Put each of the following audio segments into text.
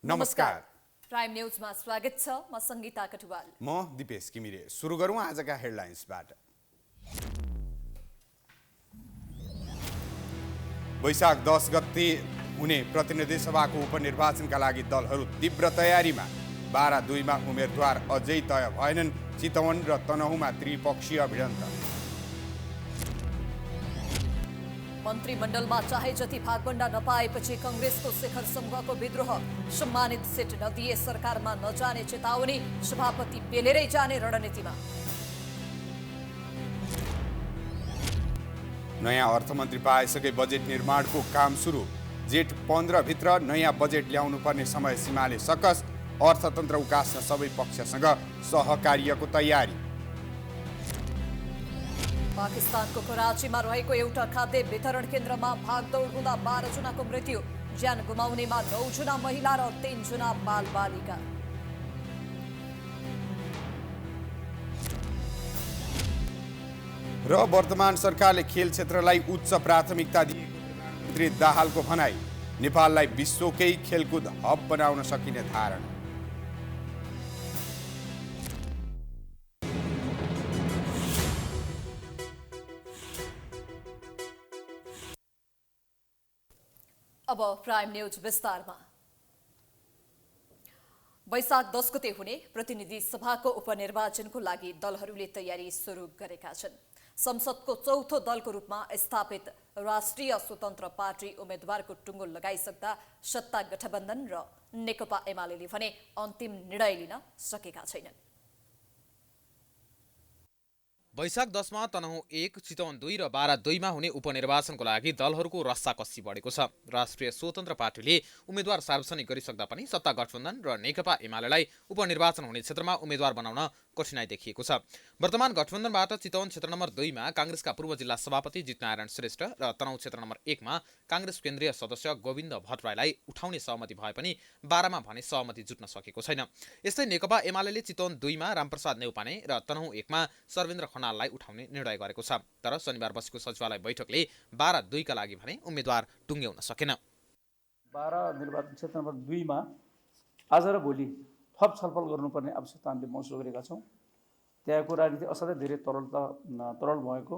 नमस्कार। प्राइम न्यूजमा स्वागत छ। म संगीता कटुवाल। म दिपेश किमिरे। सुरु गरौँ आजका हेडलाइन्सबाट। वैशाख 10 गते हुने प्रतिनिधि सभाको उपनिर्वाचनका लागि दलहरू तीव्र तयारीमा। 12-2 मा उम्मेदवार अझै तय भएनन्। चितवन र तनहुँमा त्रिपक्षीय भिडन्त। मन्त्रीमण्डलमा चाहे जति भागभण्डा नपाएपछि कांग्रेसको शेखर समूहको विद्रोह। सम्मानित सिट नदिए सरकारमा नजाने चेतावनी। सभापति पेलेरै जाने रणनीतिमा। नयाँ अर्थमन्त्री पाएसँगै बजेट निर्माणको काम सुरु। जेठ 15 भित्र नयाँ बजेट ल्याउनु पर्ने समय सीमाले सकस। अर्थतन्त्र उकास्न सबै पक्षसँग सहकार्यको तयारी। पाकिस्तानको कराचीमा रहेको एउटा खाद्य वितरण केन्द्रमा भागदौड हुँदा 12 जनाको मृत्यु। ज्यान गुमाउनेमा 9 जना महिला र 3 जना बालबालिका। र वर्तमान सरकारले खेल क्षेत्रलाई उच्च प्राथमिकता दिएको प्रधानमन्त्री दाहालको भनाई। नेपाललाई विश्वकै खेलकुद हब बनाउन सकिने धारणा। अब प्राइम न्यूज विस्तारमा। वैशाख 10 गते हुने प्रतिनिधि सभाको उपनिर्वाचनको लागि दलहरूले तयारी सुरु गरेका छन्। संसदको चौथो दलको रूपमा स्थापित राष्ट्रिय स्वतन्त्र पार्टी उम्मेद्वारको टुङ्गो लगाइसक्दा सत्ता गठबन्धन र नेकपा एमाले भने अन्तिम निर्णय लिन सकेका छैनन्। वैशाख 10 मा तनहुँ 1, चितवन 2 र 12-2 मा हुने उपनिर्वाचनको लागि दलहरूको रस्साकस्सी बढेको छ। राष्ट्रिय स्वतन्त्र पार्टीले उम्मेद्वार सार्वजनिक गरिसक्दा पनि सत्ता गठबन्धन र नेकपा एमालेलाई उपनिर्वाचन हुने क्षेत्रमा उम्मेद्वार बनाउन कठिनाई देखिएको छ। वर्तमान गठबन्धनबाट चितवन क्षेत्र नम्बर 2 मा कांग्रेसका पूर्व जिल्ला सभापति जितनारायण श्रेष्ठ र तनहुँ क्षेत्र नम्बर 1 मा कांग्रेस केन्द्रीय सदस्य गोविन्द भट्टराईलाई उठाउने सहमति भए पनि 12 मा भने सहमति जुट्न सकेको छैन। यस्तै नेकपा एमाले चितवन 2 मा रामप्रसाद नेउपाने र तनहुँ 1 मा सर्वेन्द्र खनाललाई उठाउने निर्णय गरेको छ। तर शनिबार बसेको सचिवालय बैठकले 12-2 का लागि भने उम्मेद्वार टुङ्ग्याउन सकेन। 12 निर्वाचन क्षेत्र नम्बर 2 मा आज र भोलि थप छलफल गर्नुपर्ने आवश्यकता हामीले महसुस गरेका छौँ। त्यहाँको राजनीति असाध्यै धेरै तरल भएको,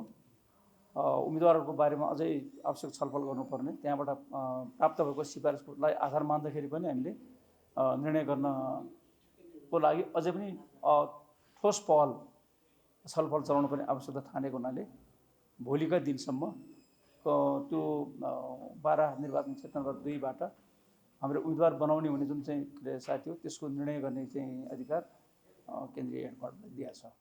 उम्मेदवारहरूको बारेमा अझै आवश्यक छलफल गर्नुपर्ने, त्यहाँबाट प्राप्त भएको सिफारिसलाई आधार मान्दाखेरि पनि हामीले निर्णय गर्नको लागि अझै पनि ठोस पहल छलफल चलाउनु पर्ने आवश्यकता ठानेको हुनाले भोलिका दिनसम्म त्यो 12 निर्वाचन क्षेत्र नम्बर 2 बाट हाम्रो उम्मेदवार बनाउने हुने जुन चाहिँ साथी हो त्यसको निर्णय गर्ने चाहिँ अधिकार केन्द्रीय हेडक्वार्टरले दिएको छ।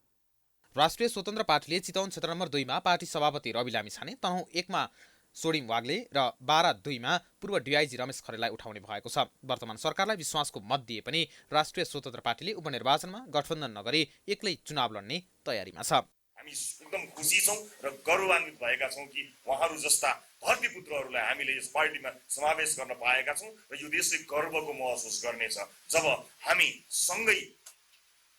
राष्ट्रिय स्वतन्त्र पार्टीले चितवन क्षेत्र नम्बर 2 मा पार्टी सभापति रवि लामिछाने, तनहुँ 1 मा सोडिम वाग्ले र 12-2 मा पूर्व डिआइजी रमेश खरेललाई उठाउने भएको छ। वर्तमान सरकारलाई विश्वासको मत दिए पनि राष्ट्रिय स्वतन्त्र पार्टीले उपनिर्वाचनमा गठबन्धन नगरी एक्लै चुनाव लड्ने तयारीमा छ। हामी एकदम खुसी छौँ र गौरवान्वित भएका छौँ कि उहाँहरू जस्ता धरतीपुत्रहरूलाई हामीले यस पार्टीमा समावेश गर्न पाएका छौँ र यो देशले गर्वको महसुस गर्नेछ जब हामी सँगै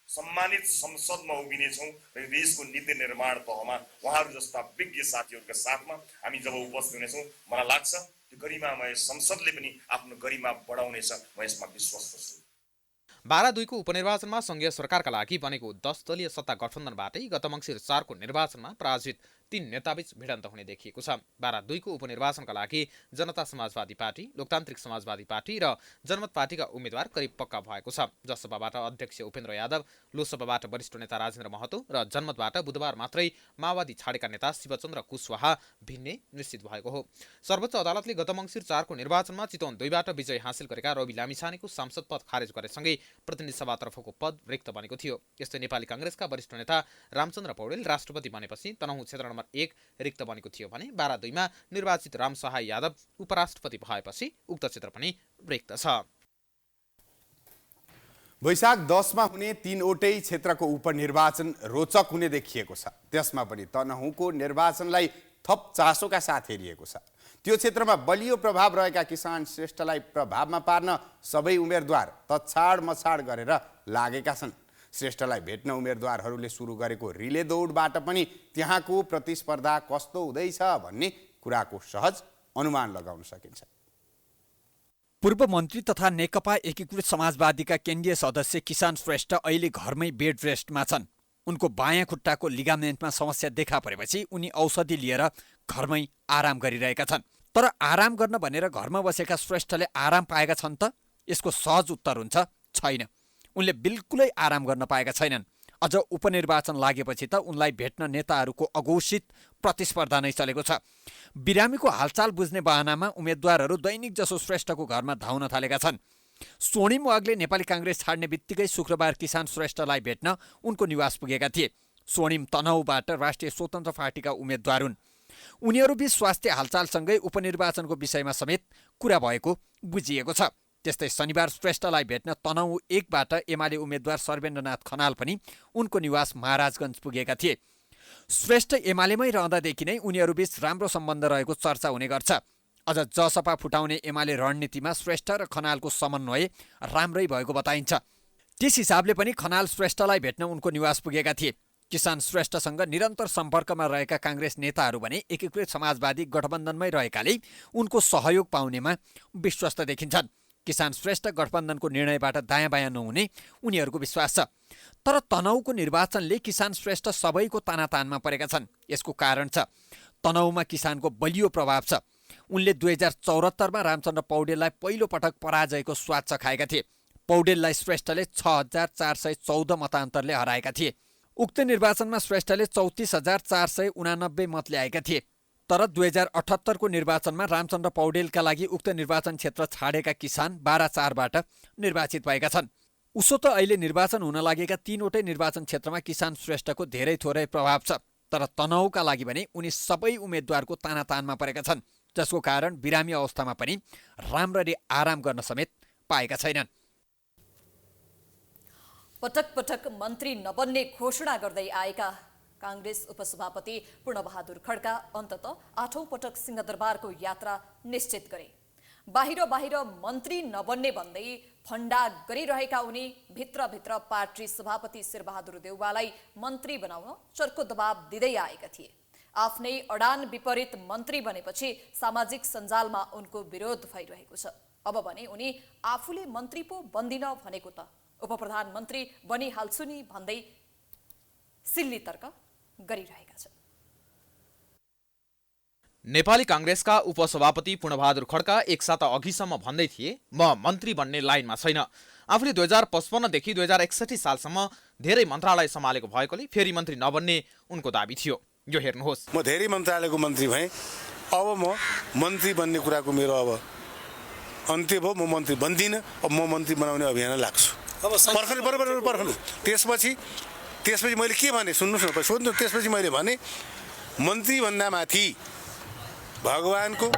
सम्मानित संसदमा उभिनेछौँ र देशको नीति निर्माण तहमा उहाँहरू जस्ता विज्ञ साथीहरूका साथमा हामी जब उपस्थित हुनेछौँ, मलाई लाग्छ त्यो गरिमामय संसदले पनि आफ्नो गरिमा बढाउनेछ। म यसमा विश्वस्त छु। 12-2 को उपनिर्वाचनमा संघीय सरकारका लागि बनेको 10 दलीय सत्ता गठबन्धनबाटै गत मङ्सिर 4 को निर्वाचनमा पराजित 3 नेताबीच भिडन्त हुने देखिएको छ। 12-2 को उपनिर्वाचनका लागि जनता समाजवादी पार्टी, लोकतान्त्रिक समाजवादी पार्टी र जनमत पार्टीका उम्मेद्वार करिब पक्का भएको छ। जसपाबाट अध्यक्ष उपेन्द्र यादव, लोसपाबाट वरिष्ठ नेता राजेन्द्र महतो र जनमतबाट बुधबार मात्रै माओवादी छाडेका नेता शिवचन्द्र कुशवाहा भिन्ने निश्चित भएको हो। सर्वोच्च अदालतले गत मङ्सिर 4 को निर्वाचनमा चितवन 2 बाट विजय हासिल गरेका रवि लामिछानेको सांसद पद खारेज गरेसँगै प्रतिनिधि सभातर्फको पद रिक्त बनेको थियो। यस्तै नेपाली कांग्रेसका वरिष्ठ नेता रामचन्द्र पौडेल राष्ट्रपति बनेपछि तनहुँ क्षेत्र नम्बर 1 रिक्त बनेको थियो भने 12-2 मा निर्वाचित रामसहाय यादव उपराष्ट्रपति भएपछि उक्त क्षेत्र पनि रिक्त छ। वैशाख 10 मा हुने 3वटै क्षेत्रको उपनिर्वाचन रोचक हुने देखिएको छ। त्यसमा पनि तनहुँको निर्वाचनलाई थप चासोका साथ हेरिएको छ। त्यो क्षेत्रमा बलियो प्रभाव रहेका किसान श्रेष्ठलाई प्रभावमा पार्न सबै उम्मेदवार तछाड मछाड गरेर लागेका छन्। श्रेष्ठलाई भेट्न उम्मेदवारहरूले सुरु गरेको रिले दौडबाट पनि त्यहाँको प्रतिस्पर्धा कस्तो हुँदैछ भन्ने कुराको सहज अनुमान लगाउन सकिन्छ। पूर्व मन्त्री तथा नेकपा एकीकृत समाजवादीका केन्द्रीय सदस्य किसान श्रेष्ठ अहिले घरमै बेड रेस्टमा छन्। उनको बायाँ खुट्टाको लिगामेन्टमा समस्या देखा परेपछि उनी औषधि लिएर घरमै आराम गरिरहेका छन्। तर आराम गर्न भनेर घरमा बसेका श्रेष्ठले आराम पाएका छन् त? यसको सहज उत्तर हुन्छ छैन। उनले बिल्कुलै आराम गर्न पाएका छैनन्। अझ उपनिर्वाचन लागेपछि त उनलाई भेट्न नेताहरूको अघोषित प्रतिस्पर्धा नै चलेको छ। बिरामीको हालचाल बुझ्ने बहानामा उम्मेद्वारहरू दैनिक जसो श्रेष्ठको घरमा धाउन थालेका छन्। स्वर्णिम वागले नेपाली काङ्ग्रेस छाड्ने बित्तिकै शुक्रबार किसान श्रेष्ठलाई भेट्न उनको निवास पुगेका थिए। स्वर्णिम तनहुबाट राष्ट्रिय स्वतन्त्र पार्टीका उम्मेद्वार हुन्। उनीहरूबीच स्वास्थ्य हालचालसँगै उपनिर्वाचनको विषयमा समेत कुरा भएको बुझिएको छ। त्यस्तै शनिबार श्रेष्ठलाई भेट्न तनहु 1बाट एमाले उम्मेद्वार सर्वेन्द्रनाथ खनाल पनि उनको निवास महाराजगञ्ज पुगेका थिए। श्रेष्ठ एमालेमै रहँदादेखि नै उनीहरूबीच राम्रो सम्बन्ध रहेको चर्चा हुने गर्छ। अझ जसपा फुटाउने एमाले रणनीतिमा श्रेष्ठ र खनालको समन्वय राम्रै भएको बताइन्छ। त्यस हिसाबले पनि खनाल श्रेष्ठलाई भेट्न उनको निवास पुगेका थिए। किसान श्रेष्ठसँग निरन्तर सम्पर्कमा रहेका काङ्ग्रेस नेताहरू भने एकीकृत समाजवादी गठबन्धनमै रहेकाले उनको सहयोग पाउनेमा विश्वस्त देखिन्छन्। किसान श्रेष्ठ गठबन्धनको निर्णयबाट दायाँ बायाँ नहुने उनीहरूको विश्वास छ। तर तनहुको निर्वाचनले किसान श्रेष्ठ सबैको तानातानमा परेका छन्। यसको कारण छ तनहुमा किसानको बलियो प्रभाव छ। उनले 2074मा रामचन्द्र पौडेललाई पहिलो पटक पराजयको स्वाद चखाएका थिए। पौडेललाई श्रेष्ठले 6414 मतान्तरले हराएका थिए। उक्त निर्वाचनमा श्रेष्ठले 34489 मत ल्याएका थिए। तर 2078को निर्वाचनमा रामचन्द्र पौडेलका लागि उक्त निर्वाचन क्षेत्र छाडेका किसान 12-4बाट निर्वाचित भएका छन्। उसो त अहिले निर्वाचन हुन लागेका 3वटै निर्वाचन क्षेत्रमा किसान श्रेष्ठको धेरै थोरै प्रभाव छ। तर तनहुका लागि भने उनी सबै उम्मेद्वारको तानातानमा परेका छन्, जसको कारण बिरामी अवस्थामा पनि राम्ररी आराम गर्न समेत पाएका छैनन्। पटक पटक मन्त्री नबन्ने घोषणा गर्दै आएका काङ्ग्रेस उपसभापति पूर्णबहादुर खड्का अन्ततः 8औं पटक सिंहदरबारको यात्रा निश्चित गरे। बाहिर मन्त्री नबन्ने भन्दै फन्डा गरिरहेका उनी भित्रभित्र पार्टी सभापति शेरबहादुर देउवालाई मन्त्री बनाउन चर्को दबाब दिँदै आएका थिए। आफ्नै अडान विपरीत मन्त्री बनेपछि सामाजिक सञ्जालमा उनको विरोध भइरहेको छ। अब भने उनी आफूले मन्त्री पो बन्दिन भनेको त उपप्रधानमन्त्री बनिहाल्छु नि भन्दै सिल्ली तर्क गरिरहेका छन्। नेपाली काङ्ग्रेसका उपसभापति पूर्णबहादुर खड्का एक साता अघिसम्म भन्दै थिए म मन्त्री बन्ने लाइनमा छैन। आफूले 2055 देखि 2061 सालसम्म धेरै मन्त्रालय सम्हालेको भएकोले फेरि मन्त्री नबन्ने उनको दाबी थियो। यो हेर्नुहोस्। म धेरै मन्त्रालयको मन्त्री भएँ। अब म मन्त्री बन्ने कुराको मेरो अब अन्त्य भयो। म मन्त्री बन्दिनँ। अब म मन्त्री बनाउने अभियान लाग्छु। अब पर्खनु। त्यसपछि मैले के भने सुन्नुहोस् न, सोध्नु। त्यसपछि मैले भने मन्त्री भन्दा माथि भगवानको,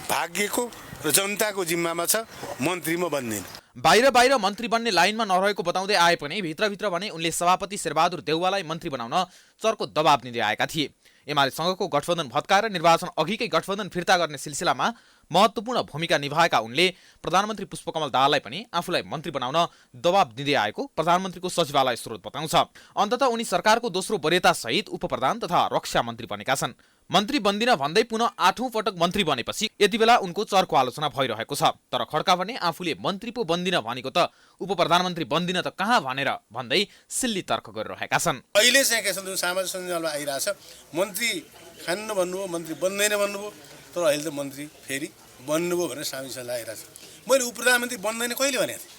भाग्यको र जनताको जिम्मामा छ। मन्त्री म बन्दिनँ। बाहिर मन्त्री बन्ने लाइनमा नरहेको बताउँदै आए पनि भित्रभित्र भने उनले सभापति शेरबहादुर देउवालाई मन्त्री बनाउन चर्को दबाब दिँदै आएका थिए। एमालेसँगको गठबन्धन भत्काएर निर्वाचन अघिकै गठबन्धन फिर्ता गर्ने सिलसिलामा महत्त्वपूर्ण भूमिका निभाएका उनले प्रधानमन्त्री पुष्पकमल दाहाललाई पनि आफूलाई मन्त्री बनाउन दबाब दिँदै आएको प्रधानमन्त्रीको सचिवालय स्रोत बताउँछ। अन्ततः उनी सरकारको दोस्रो वरियतासहित उपप्रधान तथा रक्षा मन्त्री बनेका छन्। मन्त्री बन्दिन भन्दै पुनः 8औं पटक मन्त्री बनेपछि यति बेला उनको चर्को आलोचना भइरहेको छ। तर खड्का भने आफूले मन्त्री पो बन्दिन भनेको त उपप्रधानमन्त्री बन्दिन त कहाँ भनेर भन्दै सिल्ली तर्क गरिरहेका छन्। अहिले चाहिँ के छ, सामाजिक सञ्जालमा आइरहेछ मन्त्री खान्न भन्नुभयो, मन्त्री बन्दैन भन्नुभयो। तर अहिले त मन्त्री फेरि बन्नुभयो भनेर सामाजिक सञ्जाल आइरहेछ। मैले उपप्रधानमन्त्री बन्दैन कहिले भनेको थिएँ?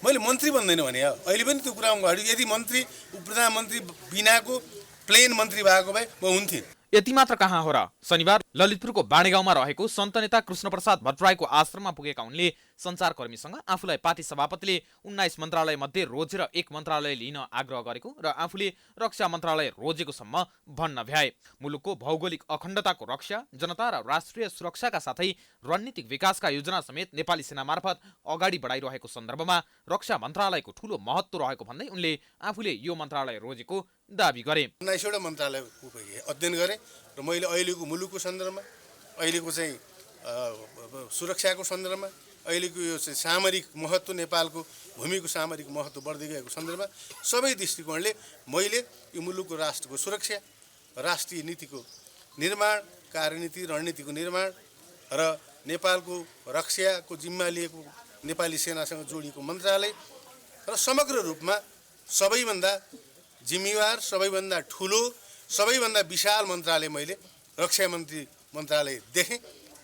मैले मन्त्री बन्दैन भने अहिले पनि त्यो कुरा अगाडि यदि मन्त्री उपप्रधानमन्त्री बिनाको प्लेन मन्त्री भएको भए म हुन्थेँ। यति मात्र कहाँ हो र। शनिबार ललितपुरको बाणेगाउँमा रहेको सन्तनेता कृष्णप्रसाद भट्टराईको आश्रममा पुगेका उनले सञ्चारकर्मीसँग आफूलाई पार्टी सभापतिले 19 मन्त्रालय मध्ये रोजेर 1 मन्त्रालय लिन आग्रह गरेको र आफूले रक्षा मन्त्रालय रोजेको सम्म भन्न भ्याए। मुलुकको भौगोलिक अखण्डताको रक्षा, जनता र राष्ट्रिय सुरक्षाका साथै रणनीतिक विकासका योजना समेत नेपाली सेना मार्फत अगाडि बढाइरहेको सन्दर्भमा रक्षा मन्त्रालयको ठूलो महत्त्व रहेको भन्दै उनले आफूले यो मन्त्रालय रोजेको दाबी गरे। 19वटा मन्त्रालय अध्ययन गरेँ र मैले अहिलेको मुलुकको सन्दर्भमा, अहिलेको चाहिँ सुरक्षाको सन्दर्भमा, अहिलेको यो चाहिँ सामरिक महत्त्व, नेपालको भूमिको सामरिक महत्त्व बढ्दै गएको सन्दर्भमा सबै दृष्टिकोणले मैले यो मुलुकको राष्ट्रको सुरक्षा, राष्ट्रिय नीतिको निर्माण, कार्यनीति, रणनीतिको निर्माण र नेपालको रक्षाको जिम्मा लिएको नेपाली सेनासँग जोडिएको मन्त्रालय र समग्र रूपमा सबैभन्दा जिम्मेवार, सबैभन्दा ठुलो, सबैभन्दा विशाल मन्त्रालय मैले रक्षा मन्त्री मन्त्रालय देखेँ।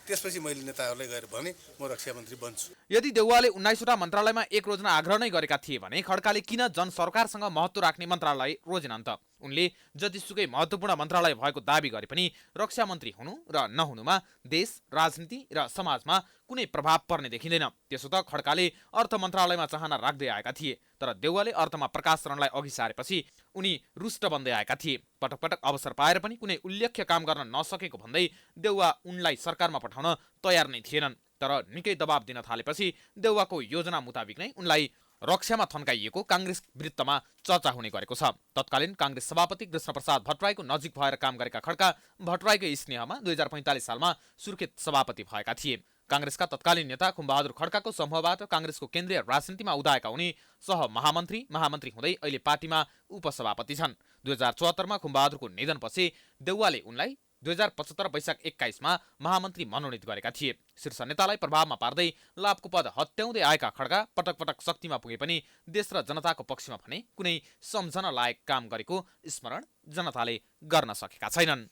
त्यसपछि मैले नेताहरूलाई गएर भने म रक्षा मन्त्री बन्छु। यदि देउवाले 19वटा मन्त्रालयमा एक रोज्न आग्रह नै गरेका थिए भने खड्काले किन जनसरकारसँग महत्त्व राख्ने मन्त्रालय रोजेनन् त? उनले जतिसुकै महत्त्वपूर्ण मन्त्रालय भएको दाबी गरे पनि रक्षा मन्त्री हुनु र नहुनुमा देश, राजनीति र समाजमा कुनै प्रभाव पर्ने देखिँदैन। त्यसो त खड्काले अर्थ मन्त्रालयमा चाहना राख्दै आएका थिए, तर देउवाले अर्थमा प्रकाश शरणलाई अघि सारेपछि उनी रुष्ट बन्दै आएका थिए। पटक पटक अवसर पाएर पनि कुनै उल्लेख्य काम गर्न नसकेको भन्दै देउवा उनलाई सरकारमा पठाउन तयार नै थिएनन्। तर निकै दबाब दिन थालेपछि देउवाको योजना मुताबिक नै उनलाई रक्षामा थन्काइएको काङ्ग्रेस वृत्तमा चर्चा हुने गरेको छ। तत्कालीन काङ्ग्रेस सभापति कृष्णप्रसाद भट्टराईको नजिक भएर काम गरेका खड्का भट्टराईकै स्नेहमा 2045 सालमा सुर्खेत सभापति भएका थिए। काङ्ग्रेसका तत्कालीन नेता खुम्बहादुर खड्काको समूहबाट काङ्ग्रेसको केन्द्रीय राजनीतिमा उदाएका उनी महामन्त्री हुँदै अहिले पार्टीमा उपसभापति छन्। 2074मा खुम्बहादुरको निधनपछि देउवाले उनलाई 2075 वैशाख 21मा महामन्त्री मनोनित गरेका थिए। शीर्ष नेतालाई प्रभावमा पार्दै लाभको पद हत्याउँदै आएका खड्का पटक पटक शक्तिमा पुगे पनि देश र जनताको पक्षमा भने कुनै सम्झन लायक काम गरेको स्मरण जनताले गर्न सकेका छैनन्।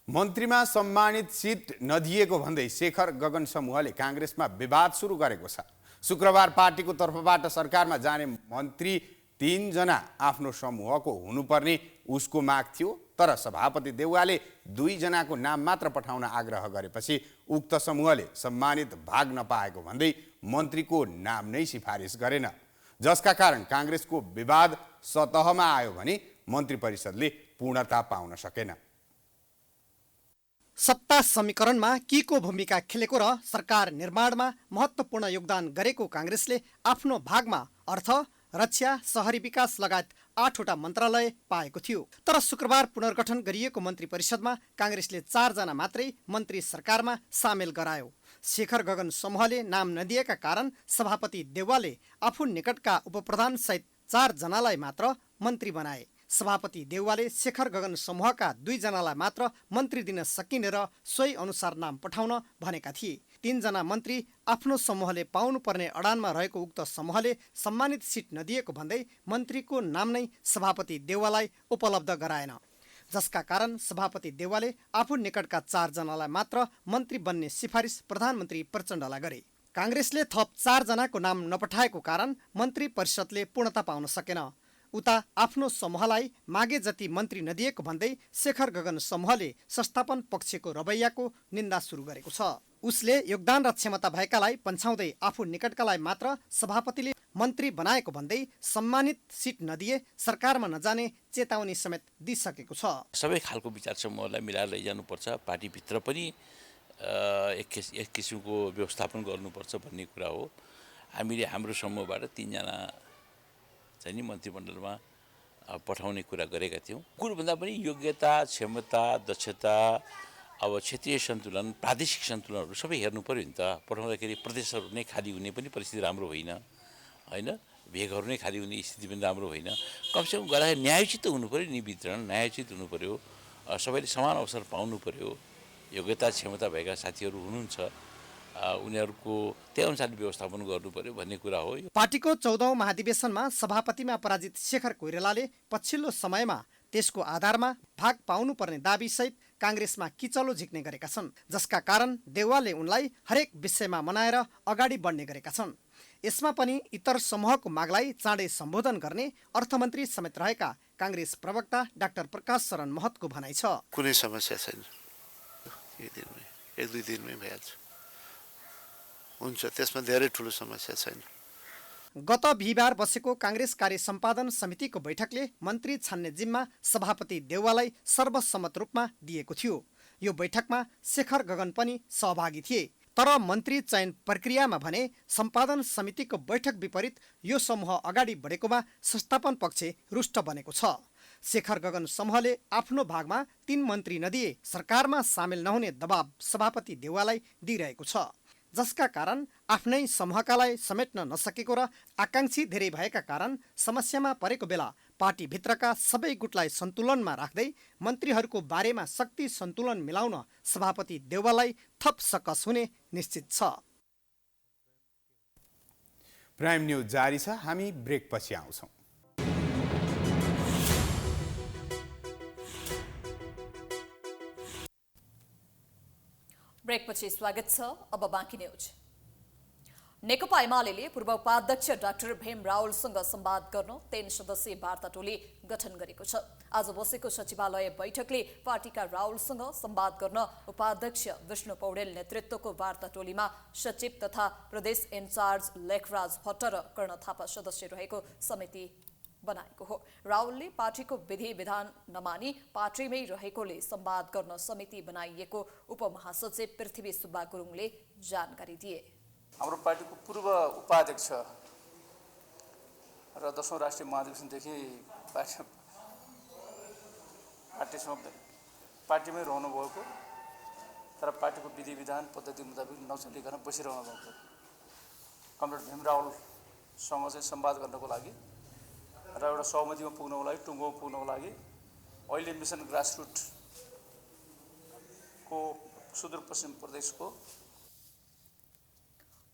मन्त्रीमा सम्मानित सिट नदिएको भन्दै शेखर गगन समूहले काङ्ग्रेसमा विवाद सुरु गरेको छ। शुक्रबार पार्टीको तर्फबाट सरकारमा जाने मन्त्री 3 जना आफ्नो समूहको हुनुपर्ने उसको माग थियो, तर सभापति देउवाले 2 जनाको नाम मात्र पठाउन आग्रह गरेपछि उक्त समूहले सम्मानित भाग नपाएको भन्दै मन्त्रीको नाम नै सिफारिस गरेन, जसका कारण काङ्ग्रेसको विवाद सतहमा आयो भने मन्त्री परिषदले पूर्णता पाउन सकेन। सत्ता समीकरणमा केको भूमिका खेलेको र सरकार निर्माणमा महत्त्वपूर्ण योगदान गरेको काङ्ग्रेसले आफ्नो भागमा अर्थ, रक्षा, शहरी विकास लगायत 8वटा मन्त्रालय पाएको थियो। तर शुक्रबार पुनर्गठन गरिएको मन्त्री परिषदमा काङ्ग्रेसले 4 जना मात्रै मन्त्री सरकारमा सामेल गरायो। शेखर गगन समूहले नाम नदिएका कारण सभापति देउवाले आफू निकटका उपप्रधान सहित 4 जनालाई मात्र मन्त्री बनाए। सभापति देउवाले शेखर गगन समूहका 2 जनालाई मात्र मन्त्री दिन सकिने र सोही अनुसार नाम पठाउन भनेका थिए। 3 जना मन्त्री आफ्नो समूहले पाउनुपर्ने अडानमा रहेको उक्त समूहले सम्मानित सिट नदिएको भन्दै मन्त्रीको नाम नै सभापति देउवालाई उपलब्ध गराएन, जसका कारण सभापति देउवाले आफू निकटका 4 जनालाई मात्र मन्त्री बन्ने सिफारिस प्रधानमन्त्री प्रचण्डलाई गरे। काङ्ग्रेसले थप 4 जनाको नाम नपठाएको कारण मन्त्री परिषदले पूर्णता पाउन सकेन। उता आफ्नो समूहलाई मागे जति मन्त्री नदिएको भन्दै शेखर गगन समूहले संस्थापन पक्षको रवैयाको निन्दा सुरु गरेको छ। उसले योगदान र क्षमता भएकालाई पन्छाउँदै आफू निकटकालाई मात्र सभापतिले मन्त्री बनाएको भन्दै सम्मानित सिट नदिए सरकारमा नजाने चेतावनी समेत दिइसकेको छ। सबै खालको विचार समूहलाई मिलाएर लैजानुपर्छ, पार्टीभित्र पनि एक किसिमको व्यवस्थापन गर्नुपर्छ भन्ने कुरा हो। हामीले हाम्रो समूहबाट 3 जना चाहिँ नि मन्त्रीमण्डलमा पठाउने कुरा गरेका थियौँ। कुरोभन्दा पनि योग्यता, क्षमता, दक्षता, अब क्षेत्रीय सन्तुलन, प्रादेशिक सन्तुलनहरू सबै हेर्नु पर्यो नि त। पठाउँदाखेरि प्रदेशहरू नै खाली हुने पनि परिस्थिति राम्रो होइन, भेगहरू नै खाली हुने स्थिति पनि राम्रो होइन। कमसेकम गर्दाखेरि न्यायोचित हुनु पर्यो नि, वितरण न्यायोचित हुनु पर्यो, सबैले समान अवसर पाउनु पर्यो। योग्यता क्षमता भएका साथीहरू हुनुहुन्छ, उनीहरूको त्यही अनुसारले व्यवस्थापन गर्नु पर्यो भन्ने कुरा हो। पार्टीको 14औं महाधिवेशनमा सभापतिमा पराजित शेखर कोइरालाले पछिल्लो समयमा त्यसको आधारमा भाग पाउनुपर्ने दाबी सहित काङ्ग्रेसमा किचलो झिक्ने गरेका छन्, जसका कारण देउवाले उनलाई हरेक विषयमा मनाएर अगाडि बढ्ने गरेका छन्। यसमा पनि इतर समूहको मागलाई चाँडै सम्बोधन गर्ने अर्थमन्त्री समेत रहेका काङ्ग्रेस प्रवक्ता डाक्टर प्रकाश शरण महतको भनाइ छ। कुनै समस्या छैन, 1-2 दिनमै भइहाल्छ, हुन्छ, त्यसमा धेरै ठुलो समस्या छैन। गत बिहिबार बसेको काङ्ग्रेस कार्य सम्पादन समितिको बैठकले मन्त्री छान्ने जिम्मा सभापति देउवालाई सर्वसम्मत रूपमा दिएको थियो। यो बैठकमा शेखर गगन पनि सहभागी थिए, तर मन्त्री चयन प्रक्रियामा भने सम्पादन समितिको बैठक विपरीत यो समूह अगाडि बढेकोमा संस्थापन पक्ष रुष्ट बनेको छ। शेखर गगन समूहले आफ्नो भागमा 3 मन्त्री नदिए सरकारमा सामेल नहुने दबाब सभापति देउवालाई दिइरहेको छ, जसका कारण आफ्नै समूहकालाई समेट्न नसकेको र आकाङ्क्षी धेरै भएका कारण समस्यामा परेको बेला पार्टीभित्रका सबै गुटलाई सन्तुलनमा राख्दै मन्त्रीहरूको बारेमा शक्ति सन्तुलन मिलाउन सभापति देउवालाई थप सकस हुने निश्चित छ। प्राइम न्युज जारी छ, हामी ब्रेकपछि आउँछौँ। ब्रेकपछि स्वागत छ। अब बाँकी न्युज। नेकपा एमाले पूर्व उपाध्यक्ष डाक्टर भीम रावलसँग संवाद गर्न 3 सदस्यीय वार्ता टोली गठन गरेको छ। आज बसेको सचिवालय बैठकले पार्टीका रावलसँग संवाद गर्न उपाध्यक्ष विष्णु पौडेल नेतृत्वको वार्ता टोलीमा सचिव तथा प्रदेश इन्चार्ज लेखराज भट्ट र कर्ण थापा सदस्य रहेको समिति बनाएको हो। रावलले पार्टीको विधि विधान नमानी पार्टीमै रहेकोले संवाद गर्न समिति बनाइएको उपमहासचिव पृथ्वी सुब्बा गुरुङले जानकारी दिए। हाम्रो पार्टीको पूर्व उपाध्यक्ष र 10औं राष्ट्रिय महाधिवेशनदेखि पार्टीमै रहनुभएको तर पार्टीको विधि विधान पद्धति मुताबिक नचलिकन बसिरहनु भएको कमरेड भीम रावलसँग चाहिँ संवाद गर्नको लागि र एउटा सहमतिमा पुग्नको लागि, टुङ्गोमा पुग्नको लागि अहिले मिसन ग्रासरुटको सुदूरपश्चिम प्रदेशको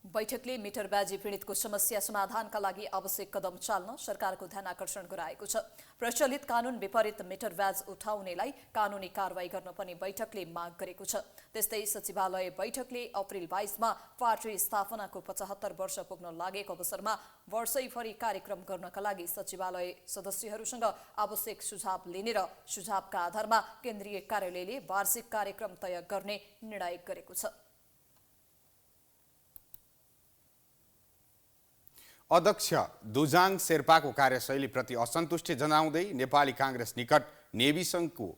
बैठकले मिटरबाजी पीडितको समस्या समाधानका लागि आवश्यक कदम चाल्न सरकारको ध्यान आकर्षण गराएको छ। प्रचलित कानुन विपरीत मिटरब्याज उठाउनेलाई कानुनी कारवाही गर्न पनि बैठकले माग गरेको छ। त्यस्तै सचिवालय बैठकले अप्रिल 22 मा पार्टी स्थापनाको 75 वर्ष पुग्न लागेको अवसरमा वर्षैभरि कार्यक्रम गर्नका लागि सचिवालय सदस्यहरूसँग आवश्यक सुझाव लिने र सुझावका आधारमा केन्द्रीय कार्यालयले वार्षिक कार्यक्रम तय गर्ने निर्णय गरेको छ। अध्यक्ष दुजाङ शेर्पाको कार्यशैलीप्रति असन्तुष्टि जनाउँदै नेपाली काङ्ग्रेस निकट नेवी सङ्घको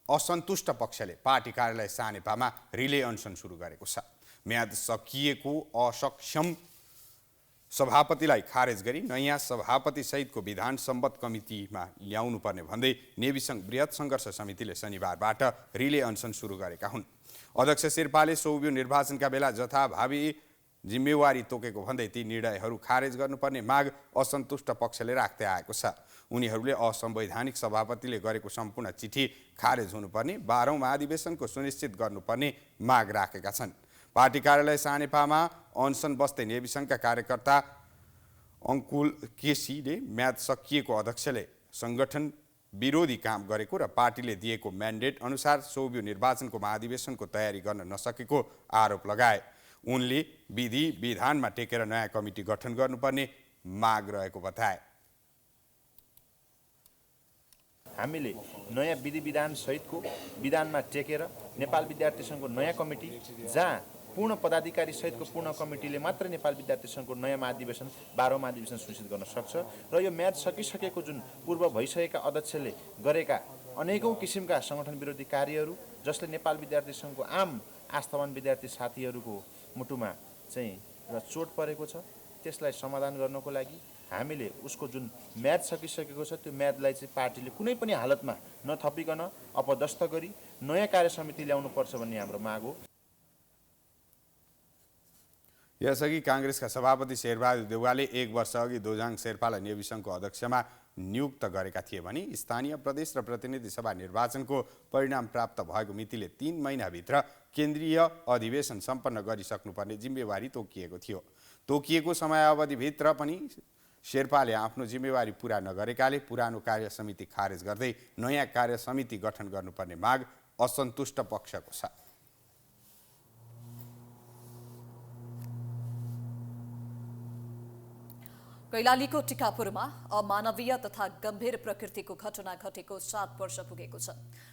असन्तुष्ट पक्षले पार्टी कार्यालय सानेपामा रिले अनसन सुरु गरेको छ। म्याद सकिएको असक्षम सभापतिलाई खारेज गरी नयाँ सभापति सहितको विधान सम्बद्ध कमिटीमा ल्याउनु पर्ने भन्दै नेवी सङ्घ बृहत सङ्घर्ष समितिले शनिबारबाट रिले अनसन सुरु गरेका हुन्। अध्यक्ष शेर्पाले सौबियो निर्वाचनका बेला जथाभावी जिम्मेवारी तोकेको भन्दै ती निर्णयहरू खारेज गर्नुपर्ने माग असन्तुष्ट पक्षले राख्दै आएको छ। उनीहरूले असंवैधानिक सभापतिले गरेको सम्पूर्ण चिठी खारेज हुनुपर्ने, 12औं महाधिवेशनको सुनिश्चित गर्नुपर्ने माग राखेका छन्। पार्टी कार्यालय सानेपामा अनसन बस्दै नेवी सङ्घका कार्यकर्ता अङ्कुल केसीले म्याद सकिएको अध्यक्षले सङ्गठन विरोधी काम गरेको र पार्टीले दिएको म्यान्डेट अनुसार सौबियो निर्वाचनको महाधिवेशनको तयारी गर्न नसकेको आरोप लगाए। उनले विधि विधानमा टेकेर नयाँ कमिटी गठन गर्नुपर्ने माग रहेको बताए। हामीले नयाँ विधि विधान सहितको विधानमा टेकेर नेपाल विद्यार्थी सङ्घको नयाँ कमिटी, जहाँ पूर्ण पदाधिकारी सहितको पूर्ण कमिटीले मात्र नेपाल विद्यार्थी सङ्घको नयाँ महाधिवेशन 12औं महाधिवेशन सुनिश्चित गर्न सक्छ र यो म्याद सकिसकेको जुन पूर्व भइसकेका अध्यक्षले गरेका अनेकौं किसिमका सङ्गठन विरोधी कार्यहरू जसले नेपाल विद्यार्थी सङ्घको आम आस्थावान विद्यार्थी साथीहरूको मुटुमा चाहिँ र चोट परेको छ, त्यसलाई समाधान गर्नको लागि हामीले उसको जुन म्याद सकिसकेको छ त्यो म्यादलाई चाहिँ पार्टीले कुनै पनि हालतमा नथपिकन अपदस्थ गरी नयाँ कार्य समिति ल्याउनुपर्छ भन्ने हाम्रो माग हो। यसअघि काङ्ग्रेसका सभापति शेरबहादुर देउवाले 1 वर्ष अघि दोजाङ शेर्पालाई नेवी सङ्घको अध्यक्षमा नियुक्त गरेका थिए भने स्थानीय प्रदेश र प्रतिनिधि सभा निर्वाचनको परिणाम प्राप्त भएको मितिले 3 महिनाभित्र केन्द्रीय अधिवेशन सम्पन्न गरिसक्नुपर्ने जिम्मेवारी तोकिएको थियो। तोकिएको समयावधिभित्र पनि शेर्पाले आफ्नो जिम्मेवारी पूरा नगरेकाले पुरानो कार्य समिति खारेज गर्दै नयाँ कार्य समिति गठन गर्नुपर्ने माग असन्तुष्ट पक्षको छ। कैलालीको टिकापुरमा अमानवीय तथा गम्भीर प्रकृतिको घटना घटेको 7 वर्ष पुगेको छ।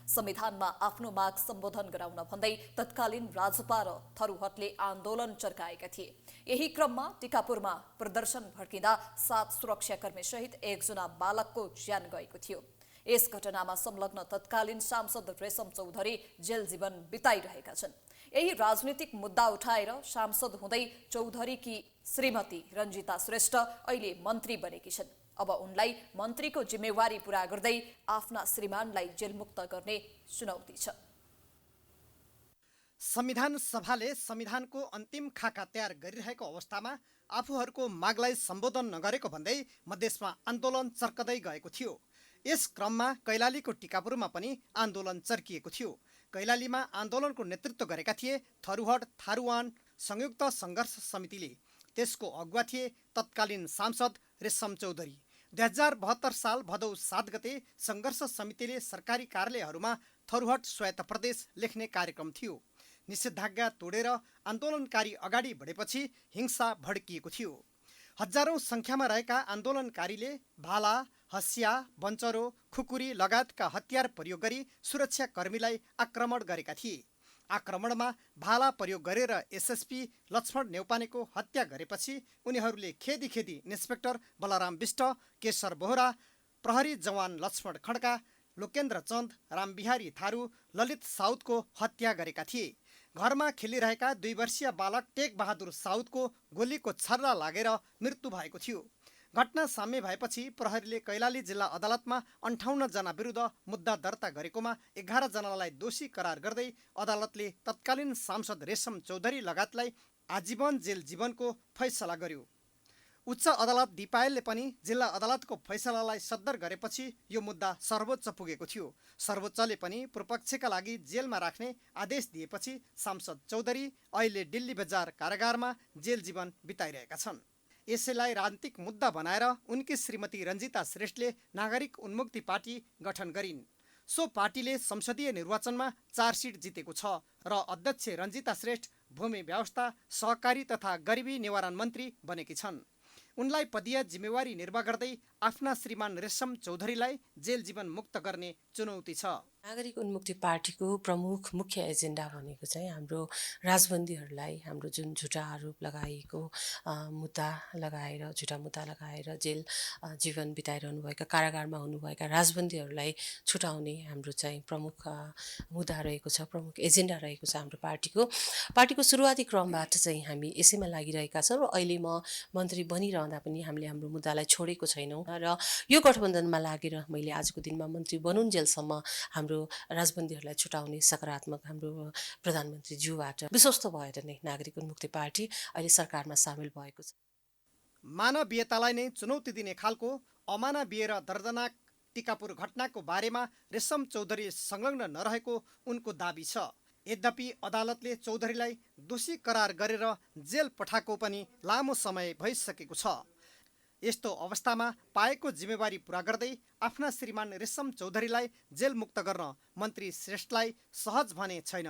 संविधानमा आफ्नो माग सम्बोधन गराउन भन्दै तत्कालीन राजपा र थरुहटले आन्दोलन चर्काएका थिए। यही क्रममा टिकापुरमा प्रदर्शन भड्किँदा 7 सुरक्षाकर्मी सहित 1 जना बालकको ज्यान गएको थियो। यस घटनामा संलग्न तत्कालीन सांसद रेशम चौधरी जेल जीवन बिताइरहेका छन्। यही राजनीतिक मुद्दा उठाएर सांसद हुँदै चौधरीकी श्रीमती रञ्जिता श्रेष्ठ अहिले मन्त्री बनेकी छन्। अब उनलाई मन्त्रीको जिम्मेवारी पूरा गर्दै आफ्ना श्रीमानलाई जेलमुक्त गर्ने चुनौती छ। संविधान सभाले संविधानको अन्तिम खाका तयार गरिरहेको अवस्थामा आफूहरूको मागलाई सम्बोधन नगरेको भन्दै मधेसमा आन्दोलन चर्कदै गएको थियो। यस क्रममा कैलालीको टिकापुरमा पनि आन्दोलन चर्किएको थियो। कैलालीमा आन्दोलनको नेतृत्व गरेका थिए थरुहट थारुवान संयुक्त सङ्घर्ष समितिले। त्यसको अगुवा थिए तत्कालीन सांसद रेशम चौधरी। 2072 साल भदौ 7 गते सङ्घर्ष समितिले सरकारी कार्यालयहरूमा थरुहट स्वायत्त प्रदेश लेख्ने कार्यक्रम थियो। निषेधाज्ञा तोडेर आन्दोलनकारी अगाडि बढेपछि हिंसा भड्किएको थियो। हजारौं सङ्ख्यामा रहेका आन्दोलनकारीले भाला, हसिया, बन्चरो, खुकुरी लगायतका हतियार प्रयोग गरी सुरक्षाकर्मीलाई आक्रमण गरेका थिए। आक्रमणमा भाला प्रयोग गरेर एसएसपी लक्ष्मण नेउपानेको हत्या गरेपछि उनीहरूले खेदी इन्सपेक्टर बलराम विष्ट, केशर बोहरा, प्रहरी जवान लक्ष्मण खड्का, लोकेन्द्र चन्द, रामबिहारी थारू, ललित साउदको हत्या गरेका थिए। घरमा खेलिरहेका 2 वर्षीय बालक टेक बहादुर साउदको गोलीको छर्रा लागेर मृत्यु भएको थियो। घटना साम्य भएपछि प्रहरीले कैलाली जिल्ला अदालतमा 58 जना विरुद्ध मुद्दा दर्ता गरेकोमा 11 जनालाई दोषी करार गर्दै अदालतले तत्कालीन सांसद रेशम चौधरी लगायतलाई आजीवन जेल जीवनको फैसला गर्यो। उच्च अदालत दिपायलले पनि जिल्ला अदालतको फैसलालाई सद्दर गरेपछि यो मुद्दा सर्वोच्च पुगेको थियो। सर्वोच्चले पनि पूर्वपक्षका लागि जेलमा राख्ने आदेश दिएपछि सांसद चौधरी अहिले दिल्ली बजार कारागारमा जेल जीवन बिताइरहेका छन्। यसैलाई राजनीतिक मुद्दा बनाएर उनकी श्रीमती रञ्जिता श्रेष्ठले नागरिक उन्मुक्ति पार्टी गठन गरिन्। सो पार्टीले संसदीय निर्वाचनमा 4 सिट जितेको छ र अध्यक्ष रञ्जिता श्रेष्ठ भूमि व्यवस्था, सहकारी तथा गरिबी निवारण मन्त्री बनेकी छन्। उनलाई पदीय जिम्मेवारी निर्वाह गर्दै आफ्ना श्रीमान रेशम चौधरीलाई जेल जीवन मुक्त गर्ने चुनौती छ। नागरिक उन्मुक्ति पार्टीको प्रमुख मुख्य एजेन्डा भनेको चाहिँ हाम्रो राजबन्दीहरूलाई हाम्रो जुन झुटा आरोप लगाइएको झुटा मुद्दा लगाएर जेल जीवन बिताइरहनुभएका कारागारमा हुनुभएका राजबन्दीहरूलाई छुटाउने हाम्रो चाहिँ प्रमुख मुद्दा रहेको छ, प्रमुख एजेन्डा रहेको छ हाम्रो पार्टीको सुरुवाती क्रमबाट चाहिँ हामी यसैमा लागिरहेका छौँ र अहिले म मन्त्री बनिरहँदा पनि हामीले हाम्रो मुद्दालाई छोडेको छैनौँ र यो गठबन्धनमा लागेर मैले आजको दिनमा मन्त्री बनुन्जेलसम्म हाम्रो राजबन्दीहरूलाई छुटाउने सकारात्मक हाम्रो प्रधानमन्त्रीज्यूबाट विश्वस्त भएर नै नागरिक उन्मुक्ति पार्टी अहिले सरकारमा सामेल भएको छ। मानवीयतालाई नै चुनौती दिने खालको अमानवीय र दर्दनाक टिकापुर घटनाको बारेमा रेशम चौधरी संलग्न नरहेको उनको दाबी छ। यद्यपि अदालतले चौधरीलाई दोषी करार गरेर जेल पठाएको पनि लामो समय भइसकेको छ। यस्तो अवस्थामा पाएको जिम्मेवारी पूरा गर्दै आफ्ना श्रीमान रेशम चौधरीलाई जेल मुक्त गर्न मन्त्री श्रेष्ठलाई सहज भने छैन।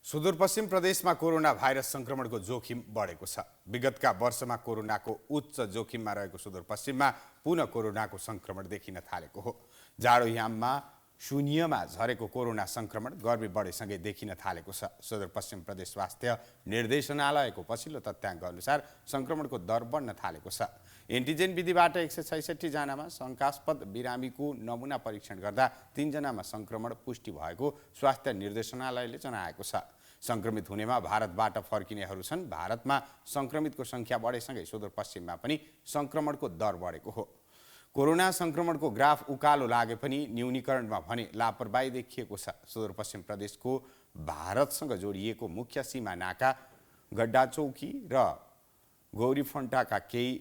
सुदूरपश्चिम प्रदेशमा कोरोना भाइरस संक्रमणको जोखिम बढेको छ। विगतका वर्षमा कोरोनाको उच्च जोखिममा रहेको सुदूरपश्चिममा पुनः कोरोनाको संक्रमण देखिन थालेको हो। जाडो याममा शून्यमा झरेको कोरोना संक्रमण गर्मी बढेसँगै देखिन थालेको छ। सुदूरपश्चिम प्रदेश स्वास्थ्य निर्देशनालयको पछिल्लो तथ्याङ्क अनुसार संक्रमणको दर बढ्न थालेको छ। एन्टिजेन विधिबाट 166 जनामा शङ्कास्पद बिरामीको नमुना परीक्षण गर्दा 3 जनामा संक्रमण पुष्टि भएको स्वास्थ्य निर्देशनालयले जनाएको छ। संक्रमित हुनेमा भारतबाट फर्किनेहरू छन्। भारतमा संक्रमितको संख्या बढेसँगै सुदूरपश्चिममा पनि संक्रमणको दर बढेको हो। कोरोना संक्रमणको ग्राफ उकालो लागे पनि न्यूनीकरणमा भने लापरवाही देखिएको छ। सुदूरपश्चिम प्रदेशको भारतसँग जोडिएको मुख्य सीमा नाका गड्डाचौकी र गौरीफन्टाका केही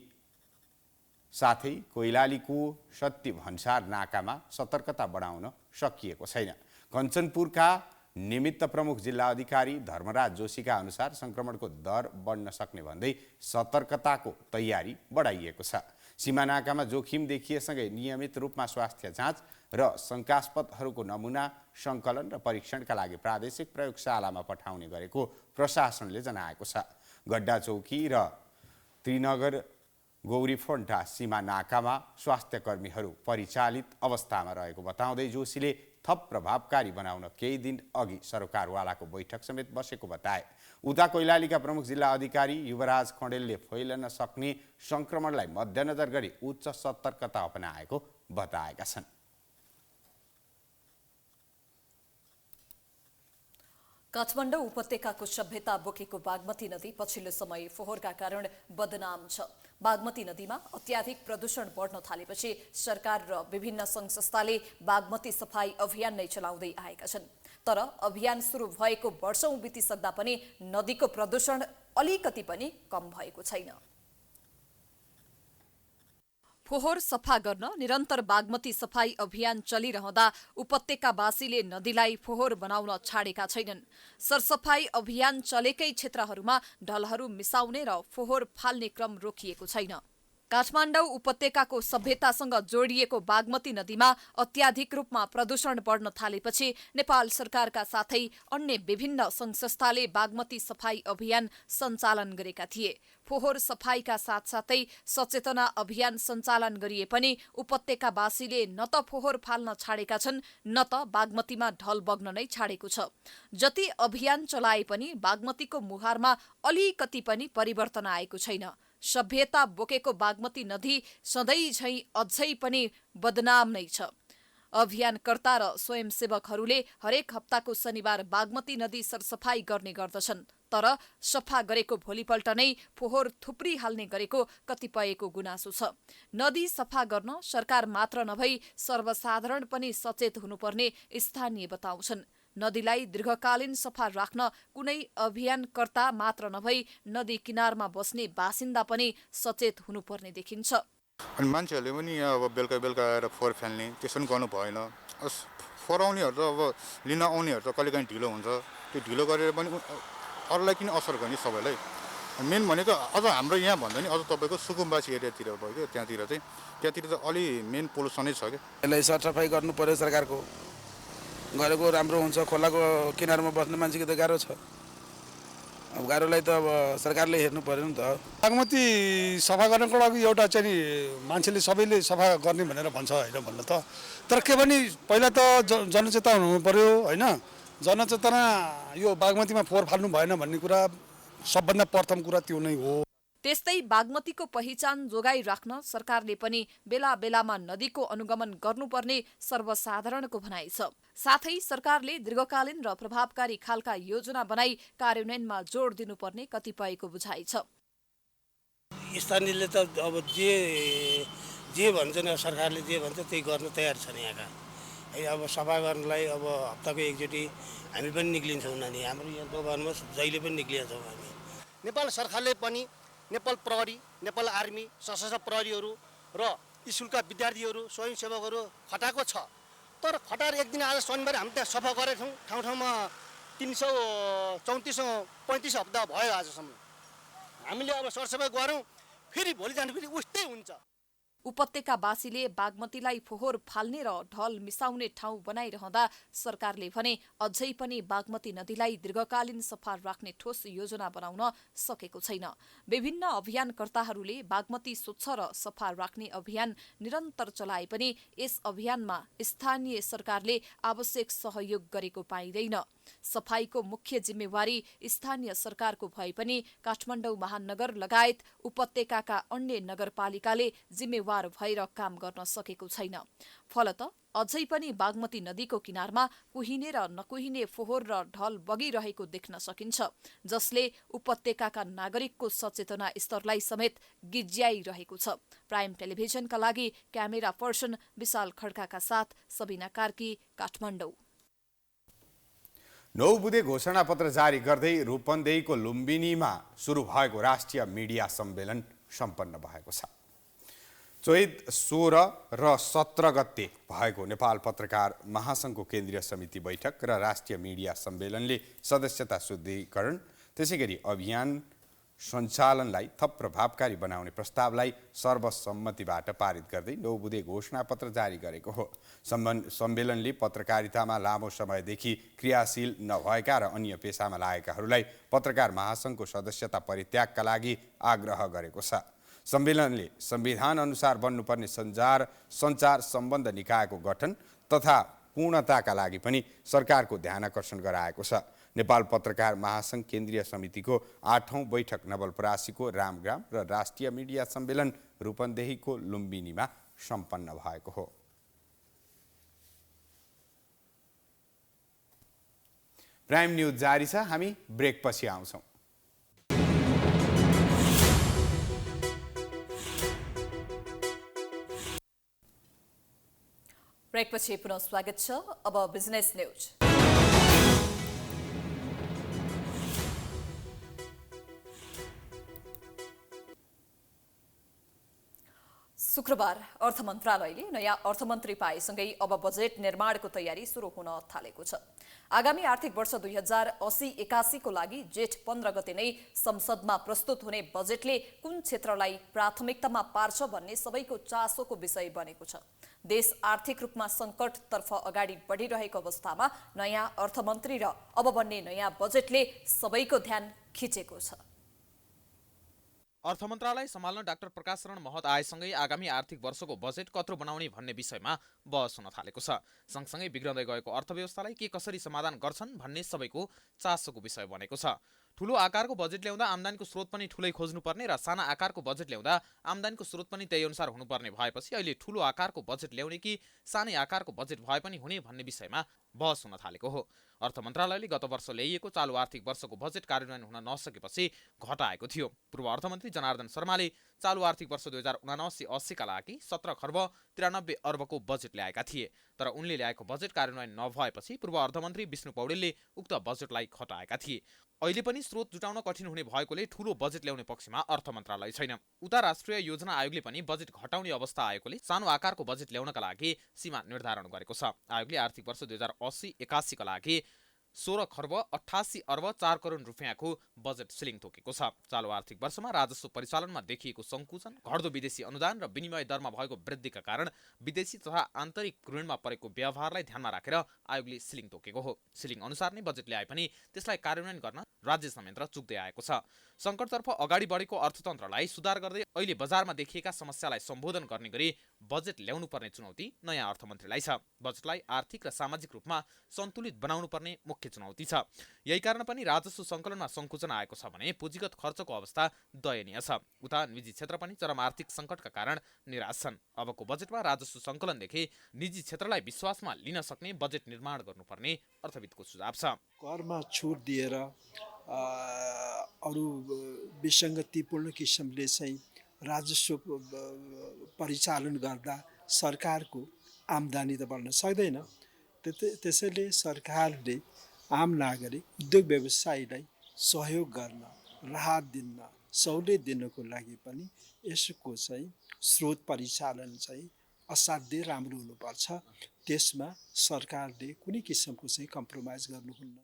साथै कोइलालीको सत्ती भन्सार नाकामा सतर्कता बढाउन सकिएको छैन। कञ्चनपुरका निमित्त प्रमुख जिल्ला अधिकारी धर्मराज जोशीका अनुसार संक्रमणको दर बढ्न सक्ने भन्दै सतर्कताको तयारी बढाइएको छ। सीमा नाकामा जोखिम देखिएसँगै नियमित रूपमा स्वास्थ्य जाँच र शङ्कास्पदहरूको नमुना सङ्कलन र परीक्षणका लागि प्रादेशिक प्रयोगशालामा पठाउने गरेको प्रशासनले जनाएको छ। गड्डाचौकी र त्रिनगर गौरीफन्टा सीमा नाकामा स्वास्थ्यकर्मीहरू परिचालित अवस्थामा रहेको बताउँदै जोशीले थप प्रभावकारी बनाउन केही दिन अघि सरकारवालाको बैठक समेत बसेको बताए। उता कोइलालीका प्रमुख जिल्ला अधिकारी युवराज खण्डेलले फैलन सक्ने संक्रमणलाई मध्यनजर गरी उच्च सतर्कता अपनाएको बताएका छन्। काठमाडौँ उपत्यकाको सभ्यता बोकेको बागमती नदी पछिल्लो समय फोहोरका कारण बदनाम छ। बागमती नदीमा अत्याधिक प्रदूषण बढ्न थालेपछि सरकार र विभिन्न सङ्घ संस्थाले बागमती सफाई अभियान नै चलाउँदै आएका छन्। तर अभियान सुरु भएको वर्षौं बितिसक्दा पनि नदीको प्रदूषण अलिकति पनि कम भएको छैन। फोहोर सफा गर्न निरन्तर बागमती सफाई अभियान चलिरहँदा उपत्यकावासीले नदीलाई फोहोर बनाउन छाडेका छैनन्। सरसफाई अभियान चलेकै क्षेत्रहरूमा ढलहरू मिसाउने र फोहोर फाल्ने क्रम रोकिएको छैन। काठमाडौँ उपत्यकाको सभ्यतासँग जोडिएको बागमती नदीमा अत्याधिक रूपमा प्रदूषण बढ्न थालेपछि नेपाल सरकारका साथै अन्य विभिन्न सङ्घ-संस्थाले बागमती सफाई अभियान सञ्चालन गरेका थिए। फोहोर सफाईका साथसाथै सचेतना अभियान सञ्चालन गरिए पनि उपत्यकावासीले न त फोहोर फाल्न छाडेका छन् न त बागमतीमा ढल बग्न नै छाडेको छ। जति अभियान चलाए पनि बागमतीको मुहारमा अलिकति पनि परिवर्तन आएको छैन। सभ्यता बोकेको बागमती नदी सधैँ झैँ अझै पनि बदनाम नै छ। अभियानकर्ता र स्वयंसेवकहरूले हरेक हप्ताको शनिबार बागमती नदी सरसफाई गर्ने गर्दछन्, तर सफा गरेको भोलिपल्ट नै फोहोर थुप्रिहाल्ने गरेको कतिपयको गुनासो छ। नदी सफा गर्न सरकार मात्र नभई सर्वसाधारण पनि सचेत हुनुपर्ने स्थानीय बताउँछन्। नदीलाई दीर्घकालीन सफा राख्न कुनै अभियानकर्ता मात्र नभई नदी किनारमा बस्ने बासिन्दा पनि सचेत हुनुपर्ने देखिन्छ। अनि मान्छेहरूले पनि यहाँ अब बेलुका आएर फोहोर फाल्ने त्यसो पनि गर्नु भएन। फोहोर आउनेहरू त अब लिन आउनेहरू त कहिलेकाहीँ ढिलो हुन्छ, त्यो ढिलो गरेर पनि अरूलाई किन असर गर्ने सबैलाई। मेन भनेको अझ हाम्रो यहाँ भन्दा नि अझ तपाईँको सुकुम्बासी एरियातिर भयो क्या, त्यहाँतिर त अलि मेन पोल्युसनै छ क्या। यसलाई सरसफाइ गर्नु पर्यो, सरकारको गरेको राम्रो हुन्छ। खोलाको किनारमा बस्ने मान्छेको त गाह्रो छ, अब गाह्रोलाई त अब सरकारले हेर्नु पर्यो नि त। बागमती सफा गर्नको लागि एउटा चाहिँ नि मान्छेले सबैले सफा गर्ने भनेर भन्छ होइन भन्नु त, तर के भने पहिला त जनचेतना हुनु पर्यो होइन। जनचेतना यो बागमतीमा फोहोर फाल्नु भएन भन्ने कुरा सबभन्दा प्रथम कुरा त्यो नै हो। त्यस्तै बागमतीको पहिचान जोगाइ राख्न सरकारले पनि बेला बेलामा नदीको अनुगमन गर्नुपर्ने सर्वसाधारणको भनाइ छ। साथै सरकारले दीर्घकालीन र प्रभावकारी खालका योजना बनाई कार्यान्वयनमा जोड दिनुपर्ने कतिपयको बुझाइ छ। स्थानीयले त अब जे भन्छन्, सरकारले जे भन्छ त्यही गर्न तयार छन् यहाँका। अब सफा गर्नलाई अब हप्ताको एकचोटि हामी पनि निक्लिन्छौँ नानी, हाम्रो यहाँ दोकानमा जहिले पनि निक्लिया छौँ हामी। नेपाल सरकारले पनि नेपाल प्रहरी, नेपाल आर्मी, सशस्त्र प्रहरीहरू र स्कुलका विद्यार्थीहरू, स्वयंसेवकहरू खटाएको छ। तर खटाएर एक दिन आज शनिबार हामी त्यहाँ सफा गरेका छौँ। ठाउँ-ठाउँमा 334-35 हप्ता भयो आजसम्म। हामीले अब सरसफाइ गरौँ, फेरि भोलि जानु फेरि उस्तै हुन्छ। उपत्यकावासीले बागमतीलाई फोहोर फाल्ने र ढल मिसाउने ठाउँ बनाइरहँदा सरकारले भने अझै पनि बागमती नदीलाई दीर्घकालीन सफा राख्ने ठोस योजना बनाउन सकेको छैन। विभिन्न अभियानकर्ताहरूले बागमती स्वच्छ र सफा राख्ने अभियान निरन्तर चलाए पनि यस अभियानमा स्थानीय सरकारले आवश्यक सहयोग गरेको पाइँदैन। सफाईको मुख्य जिम्मेवारी स्थानीय सरकारको भए पनि काठमाडौँ महानगर लगायत उपत्यकाका अन्य नगरपालिकाले जिम्मेवार भएर काम गर्न सकेको छैन। फलत अझै पनि बागमती नदीको किनारमा कुहिने र नकुहिने फोहोर र ढल बगिरहेको देख्न सकिन्छ, जसले उपत्यकाका नागरिकको सचेतना स्तरलाई समेत गिज्याइरहेको छ। प्राइम टेलिभिजनका लागि क्यामेरा पर्सन विशाल खड्काका साथ सबिना कार्की, काठमाडौँ। 9 बुँदे घोषणापत्र जारी गर्दै रूपन्देहीको लुम्बिनीमा सुरु भएको राष्ट्रिय मिडिया सम्मेलन सम्पन्न भएको छ। चैत 16 र 17 गते भएको नेपाल पत्रकार महासङ्घको केन्द्रीय समिति बैठक र राष्ट्रिय मिडिया सम्मेलनले सदस्यता शुद्धिकरण त्यसैगरी अभियान सञ्चालनलाई थप प्रभावकारी बनाउने प्रस्तावलाई सर्वसम्मतिबाट पारित गर्दै 9 बुँदे घोषणापत्र जारी गरेको हो। सम्मेलनले पत्रकारितामा लामो समयदेखि क्रियाशील नभएका र अन्य पेसामा लागेकाहरूलाई पत्रकार महासङ्घको सदस्यता परित्यागका लागि आग्रह गरेको छ। सम्मेलनले संविधान अनुसार बन्नुपर्ने सञ्चार सम्बन्ध निकायको गठन तथा पूर्णताका लागि पनि सरकारको ध्यानकर्षण गराएको छ। नेपाल पत्रकार महासङ्घ केन्द्रीय समितिको 8औं बैठक नवलपरासीको रामग्राम र राष्ट्रिय मिडिया सम्मेलन रूपन्देहीको लुम्बिनीमा सम्पन्न भएको हो। प्राइम न्युज जारी छ, हामी ब्रेकपछि आउँछौँ। ब्रेकपछि पुनः स्वागत छ। अब बिजनेस न्युज। शुक्रबार अर्थ मन्त्रालयले नयाँ अर्थमन्त्री पाएसँगै अब बजेट निर्माणको तयारी सुरु हुन थालेको छ। आगामी आर्थिक वर्ष 2080-81 को लागि जेठ 15 गते नै संसदमा प्रस्तुत हुने बजेटले कुन क्षेत्रलाई प्राथमिकतामा पार्छ भन्ने सबैको चासोको विषय बनेको छ। देश आर्थिक रूपमा सङ्कटतर्फ अगाडि बढिरहेको अवस्थामा नयाँ अर्थमन्त्री र अब बन्ने नयाँ बजेटले सबैको ध्यान खिचेको छ। अर्थ मन्त्रालय सम्हाल्न डाक्टर प्रकाश शरण महत आएसँगै आगामी आर्थिक वर्षको बजेट कत्रो बनाउने भन्ने विषयमा बहस हुन थालेको छ। सँगसँगै बिग्रँदै गएको अर्थव्यवस्थालाई के कसरी समाधान गर्छन् भन्ने सबैको चासोको विषय बनेको छ। ठूलो आकारको बजेट ल्याउँदा आम्दानीको स्रोत पनि ठूलै खोज्नुपर्ने र साना आकारको बजेट ल्याउँदा आम्दानीको स्रोत पनि त्यही अनुसार हुनुपर्ने भएपछि अहिले ठूलो आकारको बजेट ल्याउने कि सानै आकारको बजेट भए पनि हुने भन्ने विषयमा बहस हुन थालेको हो। अर्थ मन्त्रालयले गत वर्ष ल्याइएको चालु आर्थिक वर्षको बजेट कार्यान्वयन हुन नसकेपछि घटाएको थियो। पूर्व अर्थमन्त्री जनार्दन शर्माले चालु आर्थिक वर्ष 2079-80 का लागि 17 खर्ब 93 अर्बको बजेट ल्याएका थिए। तर उनले ल्याएको बजेट कार्यान्वयन नभएपछि पूर्व अर्थमन्त्री विष्णु पौडेलले उक्त बजेटलाई घटाएका थिए। अहिले पनि स्रोत जुटाउन कठिन हुने भएकोले ठूलो बजेट ल्याउने पक्षमा अर्थ मन्त्रालय छैन। उता राष्ट्रिय योजना आयोगले पनि बजेट घटाउने अवस्था आएकोले सानो आकारको बजेट ल्याउनका लागि सीमा निर्धारण गरेको छ। आयोगले आर्थिक वर्ष 2080-81 का लागि 16 खर्ब 88 अर्ब 4 करोड रुपियाँको बजेट सिलिङ तोकेको छ। चालु आर्थिक वर्षमा राजस्व परिचालनमा देखिएको सङ्कुचन, घट्दो विदेशी अनुदान र विनिमय दरमा भएको वृद्धिका कारण विदेशी तथा आन्तरिक ऋणमा परेको व्यवहारलाई ध्यानमा राखेर आयोगले सिलिङ तोकेको हो। सिलिङ अनुसार नै बजेट ल्याए पनि त्यसलाई कार्यान्वयन गर्न राज्य संयन्त्र चुक्दै आएको छ। सङ्कटतर्फ अगाडि बढेको अर्थतन्त्रलाई सुधार गर्दै अहिले बजारमा देखिएका समस्यालाई सम्बोधन गर्ने गरी बजेट ल्याउनु पर्ने चुनौती नयाँ अर्थमन्त्रीलाई छ। बजेटलाई आर्थिक र सामाजिक रूपमा सन्तुलित बनाउनु पर्ने मुख्य चुनौती छ। यही कारण पनि राजस्व सङ्कलनमा सङ्कुचन आएको छ भने पुँजीगत खर्चको अवस्था दयनीय छ। उता निजी क्षेत्र पनि चरम आर्थिक सङ्कटका कारण निराश छन्। अबको बजेटमा राजस्व सङ्कलनदेखि निजी क्षेत्रलाई विश्वासमा लिन सक्ने बजेट निर्माण गर्नुपर्ने अर्थविदको सुझाव छ। करमा छुट दिएर अरू विसङ्गतिपूर्ण किसिमले चाहिँ राजस्व परिचालन गर्दा सरकारको आम्दानी त बढ्न सक्दैन। त्यसैले सरकारले आम नागरिक उद्योग व्यवसायीलाई सहयोग गर्न, राहत दिन, सहुलियत दिनको लागि पनि यसको चाहिँ स्रोत परिचालन चाहिँ असाध्यै राम्रो हुनुपर्छ। त्यसमा सरकारले कुनै किसिमको चाहिँ कम्प्रोमाइज गर्नुहुन्न।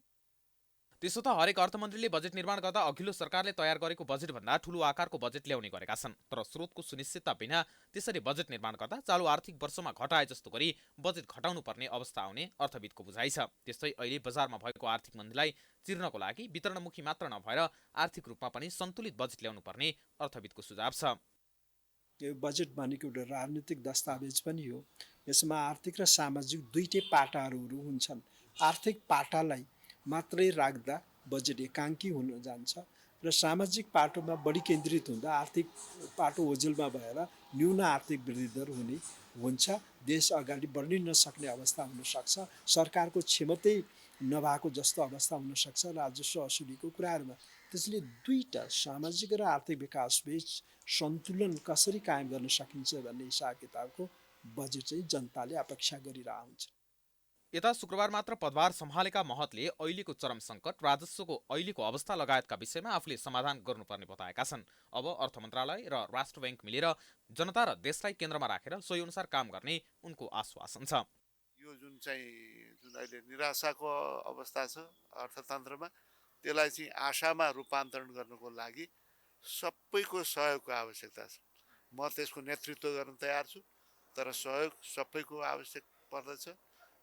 त्यसो त हरेक अर्थमन्त्रीले बजेट निर्माण गर्दा अघिल्लो सरकारले तयार गरेको बजेटभन्दा ठूलो आकारको बजेट ल्याउने गरेका छन्। तर स्रोतको सुनिश्चितता बिना त्यसरी बजेट निर्माण गर्दा चालु आर्थिक वर्षमा घटाए जस्तो गरी बजेट घटाउनु पर्ने अवस्था आउने अर्थविदको बुझाइ छ। त्यस्तै अहिले बजारमा भएको आर्थिक मन्दीलाई चिर्नको लागि वितरणमुखी मात्र नभएर आर्थिक रूपमा पनि सन्तुलित बजेट ल्याउनु पर्ने अर्थविदको सुझाव छ। यो बजेट भनेको एउटा राजनीतिक दस्तावेज पनि हो। यसमा आर्थिक र सामाजिक दुईटै पाटाहरू हुन्छन्। आर्थिक पाटालाई मात्रै राख्दा बजेट एकाङ्की हुन जान्छ र सामाजिक पाटोमा बढी केन्द्रित हुँदा आर्थिक पाटो ओझेलमा भएर न्यून आर्थिक वृद्धि दर हुन्छ। देश अगाडि बढ्नै नसक्ने अवस्था हुनसक्छ। सरकारको क्षमतै नभएको जस्तो अवस्था हुनसक्छ राजस्व असुलीको कुराहरूमा। त्यसले दुईटा सामाजिक र आर्थिक विकासबीच सन्तुलन कसरी कायम गर्न सकिन्छ भन्ने हिसाब किताबको बजेट चाहिँ जनताले अपेक्षा गरिरहेको हुन्छ। यता शुक्रबार मात्र पदभार सम्हालेका महतले अहिलेको चरम सङ्कट, राजस्वको अहिलेको अवस्था लगायतका विषयमा आफूले समाधान गर्नुपर्ने बताएका छन्। अब अर्थ मन्त्रालय र राष्ट्र ब्याङ्क मिलेर जनता र देशलाई केन्द्रमा राखेर सोही अनुसार काम गर्ने उनको आश्वासन छ। यो जुन अहिले निराशाको अवस्था छ अर्थतन्त्रमा, त्यसलाई चाहिँ आशामा रूपान्तरण गर्नको लागि सबैको सहयोगको आवश्यकता छ। म त्यसको नेतृत्व गर्न तयार छु, तर सहयोग सबैको आवश्यक पर्दछ।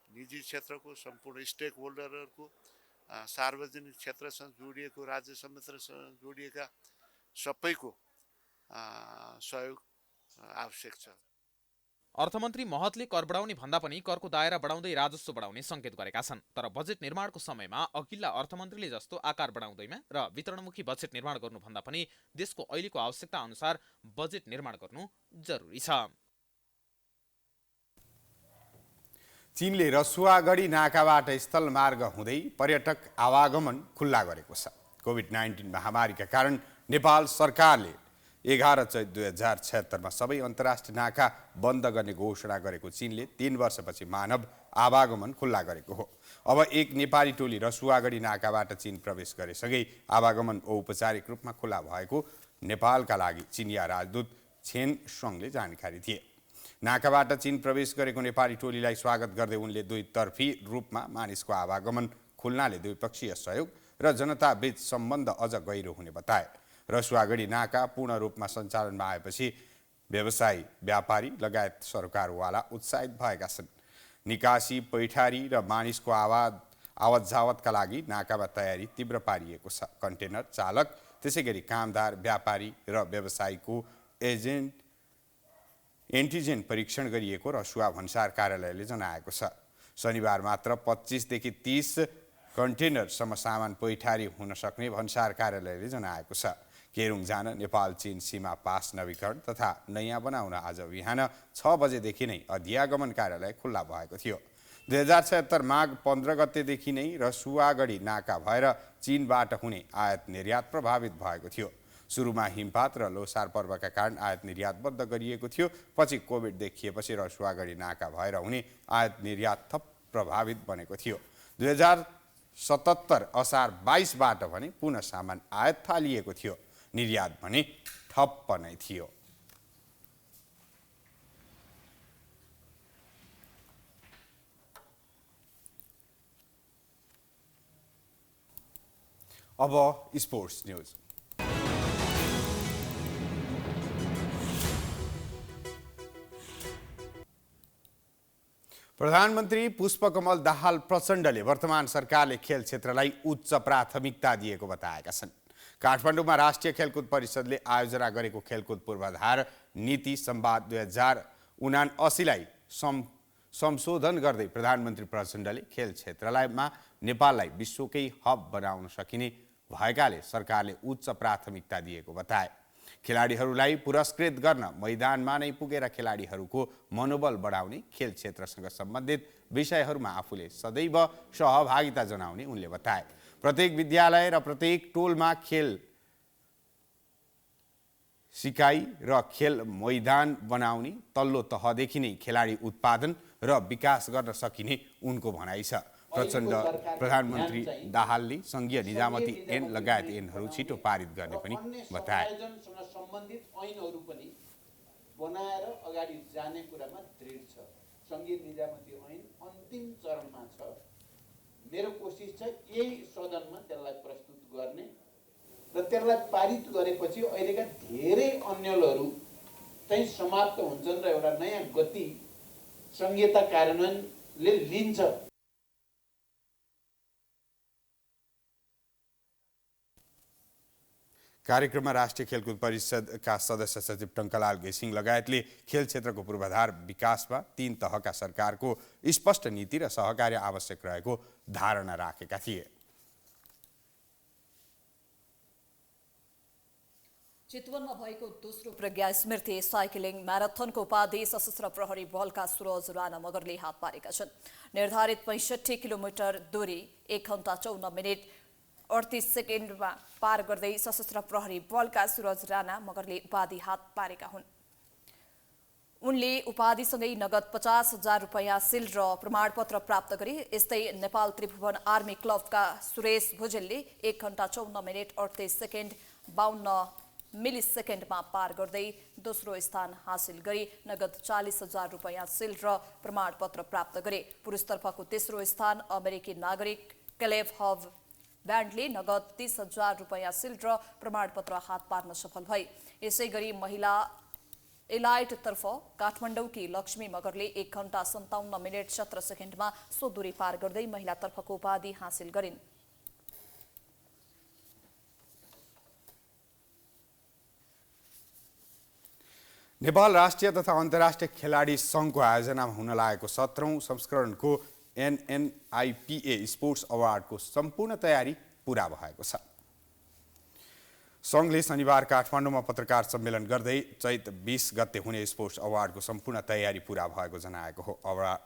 निजी क्षेत्रको सम्पूर्ण स्टेक होल्डरहरूको, सार्वजनिक क्षेत्रसँग जोडिएको, राज्य संयन्त्रसँग जोडिएका सबैको सहयोग आवश्यक छ। अर्थमन्त्री महतले कर बढाउने भन्दा पनि करको दायरा बढाउँदै राजस्व बढाउने सङ्केत गरेका छन्। तर बजेट निर्माणको समयमा अघिल्ला अर्थमन्त्रीले जस्तो आकार बढाउँदैमा र वितरणमुखी बजेट निर्माण गर्नुभन्दा पनि देशको अहिलेको आवश्यकता अनुसार बजेट निर्माण गर्नु जरुरी छ। चीनले रसुवागढी नाकाबाट स्थलमार्ग हुँदै पर्यटक आवागमन खुल्ला गरेको छ। कोभिड-19 महामारीका कारण नेपाल सरकारले 11 चैत 2076 सबै अन्तर्राष्ट्रिय नाका बन्द गर्ने घोषणा गरेको चीनले 3 वर्षपछि मानव आवागमन खुल्ला गरेको हो। अब एक नेपाली टोली रसुवागढी नाकाबाट चीन प्रवेश गरेसँगै आवागमन औपचारिक रूपमा खुल्ला भएको नेपालका लागि चीनिया राजदूत छेन सोङले जानकारी दिए। नाकाबाट चीन प्रवेश गरेको नेपाली टोलीलाई स्वागत गर्दै उनले दुईतर्फी रूपमा मानिसको आवागमन खुल्नाले द्विपक्षीय सहयोग र जनताबीच सम्बन्ध अझ गहिरो हुने बताए। रसुवागढी नाका पूर्ण रूपमा सञ्चालनमा आएपछि व्यवसायी, व्यापारी लगायत सरकारवाला उत्साहित भएका छन्। निकासी, पैठारी र मानिसको आवत जावतका लागि नाकामा तयारी तीव्र पारिएको छ। कन्टेनर चालक, त्यसैगरी कामदार, व्यापारी र व्यवसायीको एन्टिजेन परीक्षण गरिएको रसुवा भन्सार कार्यालयले जनाएको छ। शनिबार मात्र 25 देखि 30 कन्टेनरसम्म सामान पैठारी हुन सक्ने भन्सार कार्यालयले जनाएको छ। केरुङ जान नेपाल चीन सीमा पास नवीकरण तथा नयाँ बनाउन आज बिहान 6 बजेदेखि नै अध्यागमन कार्यालय खुल्ला भएको थियो। 2076 माघ 15 गतेदेखि नै रसुवागढी नाका भएर चीनबाट हुने आयात निर्यात प्रभावित भएको थियो। सुरुमा हिमपात र लोसार पर्वका कारण आयात निर्यात बन्द गरिएको थियो। पछि कोभिड देखिएपछि रसुवागढी नाका भएर हुने आयात निर्यात थप प्रभावित बनेको थियो। 2077 असार 22बाट भने पुनः सामान आयात थालिएको थियो। निर्यात भने ठप्प नै थियो। अब स्पोर्ट्स न्यूज। प्रधानमन्त्री पुष्पकमल दाहाल प्रचण्डले वर्तमान सरकारले खेल क्षेत्रलाई उच्च प्राथमिकता दिएको बताएका छन्। काठमाडौँमा राष्ट्रिय खेलकुद परिषदले आयोजना गरेको खेलकुद पूर्वाधार नीति संवाद 2079लाई संशोधन गर्दै प्रधानमन्त्री प्रचण्डले खेल क्षेत्रमा नेपाललाई विश्वकै हब बनाउन सकिने भएकाले सरकारले उच्च प्राथमिकता दिएको बताए। खेलाडीहरूलाई पुरस्कृत गर्न मैदानमा नै पुगेर खेलाडीहरूको मनोबल बढाउने, खेल क्षेत्रसँग सम्बन्धित विषयहरूमा आफूले सदैव सहभागिता जनाउने उनले बताए। प्रत्येक विद्यालय र प्रत्येक टोलमा खेल सिकाइ र खेल मैदान बनाउने, तल्लो तहदेखि नै खेलाडी उत्पादन र विकास गर्न सकिने उनको भनाइ छ। प्रधानमन्त्री दाहालले सङ्घीय निजामती ऐन लगायत ऐनहरू छिटो पारित गर्ने पनि बताए। सम्बन्धित ऐनहरू पनि बनाएर अगाडि जाने कुरामा दृढ छ। सङ्घीय निजामती ऐन अन्तिम चरणमा छ। मेरो कोसिस छ यही सदनमा त्यसलाई प्रस्तुत गर्ने र त्यसलाई पारित गरेपछि अहिलेका धेरै अन्यलहरू चाहिँ समाप्त हुन्छन् र एउटा नयाँ गति संहिता कार्यान्वयनले लिन्छ। कार्यक्रममा राष्ट्रिय खेलकुद परिषदका सदस्य सचिव टङ्कलाल घिसिङ लगायतले खेल क्षेत्रको पूर्वाधार विकासमा 3 तहका सरकारको स्पष्ट नीति र सहकार्य आवश्यक रहेको धारणा राखेका थिए। चितवनमा भएको दोस्रो प्रज्ञा स्मृति साइक्लिङ म्याराथनको उपाधि सशस्त्र प्रहरी बलका सुरज राणा मगरले हात पारेका छन्। निर्धारित 65 किलोमिटर दूरी 1 घण्टा 54 मिनट 38 सेकेन्डमा पार गर्दै सशस्त्र प्रहरी बलका सुरज राणा मगरले उपाधि हात पारेका हुन्। उनले उपाधिसँगै नगद 50,000 रुपैयाँ सिल र प्रमाणपत्र प्राप्त गरे। यस्तै नेपाल त्रिभुवन आर्मी क्लबका सुरेश भुजेलले 1 घण्टा 54 मिनट 38 सेकेन्ड 52 मिली सेकेन्डमा पार गर्दै दोस्रो स्थान हासिल गरी नगद 40,000 रुपैयाँ सिल र प्रमाणपत्र प्राप्त गरे। पुरुषतर्फको तेस्रो स्थान अमेरिकी नागरिक क्लेभ हव ब्यान्डले नगद 30,000 रुपैयाँ सिल र प्रमाणपत्र हात पार्न सफल भए। यसै गरी महिला एलाइटतर्फ काठमाडौँकी लक्ष्मी मगरले 1 घण्टा 57 मिनट 17 सेकेन्डमा सो दूरी पार गर्दै महिलातर्फको उपाधि हासिल गरिन्। नेपाल राष्ट्रिय तथा अन्तर्राष्ट्रिय खेलाडी सङ्घको आयोजनामा हुन लागेको 17औं संस्करणको NNIPA स्पोर्ट्स अवार्डको सम्पूर्ण तयारी पूरा भएको छ। सङ्घले शनिबार काठमाडौँमा पत्रकार सम्मेलन गर्दै चैत 20 गते हुने स्पोर्ट्स अवार्डको सम्पूर्ण तयारी पूरा भएको जनाएको हो।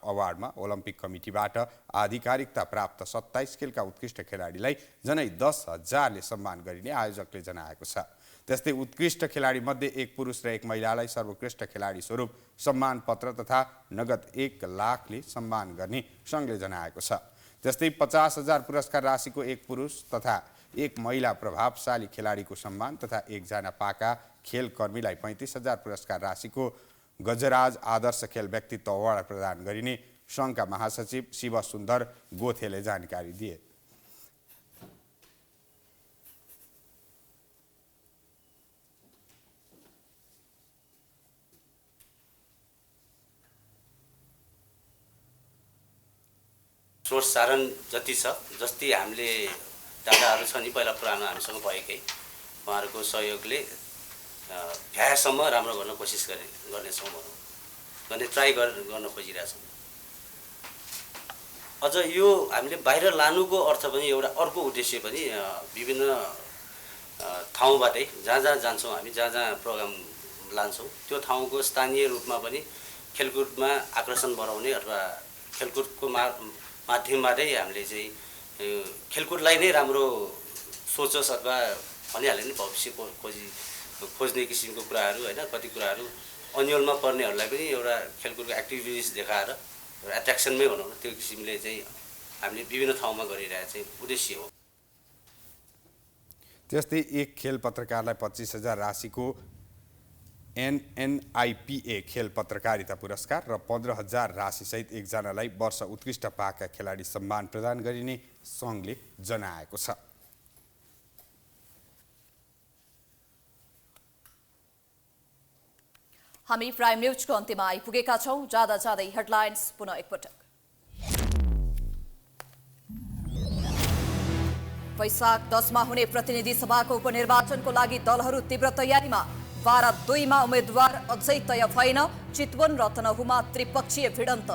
अवार्डमा ओलम्पिक कमिटीबाट आधिकारिकता प्राप्त 27 खेलका उत्कृष्ट खेलाडीलाई जनै 10,000ले सम्मान गरिने आयोजकले जनाएको छ। त्यस्तै उत्कृष्ट खेलाडी मध्ये 1 पुरुष र 1 महिलालाई सर्वोत्कृष्ट खेलाडी स्वरूप सम्मान पत्र तथा नगद 1 लाखले सम्मान गर्ने सङ्घले जनाएको छ। त्यस्तै 50,000 पुरस्कार राशिको 1 पुरुष तथा 1 महिला प्रभावशाली खेलाडीको सम्मान तथा 1 जना पाका खेल कर्मीलाई 35,000 पुरस्कार राशिको गजराज आदर्श खेल व्यक्तित्व अवार्ड प्रदान गरिने सङ्घका महासचिव शिव सुन्दर गोथेले जानकारी दिए। स्रोत साधन जति छ, जस्तै हामीले दादाहरू छ नि पहिला पुरानो हामीसँग भएकै, उहाँहरूको सहयोगले भ्याएसम्म राम्रो गर्न कोसिस गर्नेछौँ भनौँ, गर्ने ट्राई गर्न खोजिरहेछौँ। अझ यो हामीले बाहिर लानुको अर्थ पनि एउटा अर्को उद्देश्य पनि विभिन्न ठाउँबाटै जहाँ जहाँ जान्छौँ हामी, जहाँ जहाँ प्रोग्राम लान्छौँ त्यो ठाउँको स्थानीय रूपमा पनि खेलकुदमा आकर्षण बढाउने अथवा खेलकुदको माध्यमबाटै हामीले चाहिँ खेलकुदलाई नै राम्रो सोचोस् अथवा भनिहाल्यो नि भविष्य खोज्ने किसिमको कुराहरू होइन, कति कुराहरू अन्यलमा पर्नेहरूलाई पनि एउटा खेलकुदको एक्टिभिटिज देखाएर एट्र्याक्सनमै भनौँ न, त्यो किसिमले चाहिँ हामीले विभिन्न ठाउँमा गरिरहेको चाहिँ उद्देश्य हो। त्यस्तै एक खेल पत्रकारलाई 25,000 राशिको NNIPA खेल पत्रकारिता पुरस्कार र 15,000 राशिसहित एकजनालाई वर्ष उत्कृष्ट पाएका खेलाडी सम्मान प्रदान गरिने सङ्घले जनाएको छ। हामी प्राइम न्युजको अन्त्यमा आइपुगेका छौं। जाँदा जाँदै हेडलाइन्स पुनः एकपटक। वैशाख 10 मा हुने प्रतिनिधि सभाको उपनिर्वाचनको लागि दलहरू तीव्र तयारीमा। 12/2 मा उम्मेद्वार अझै तय भएन। चितवन र तनहुमा त्रिपक्षीय भिडन्त।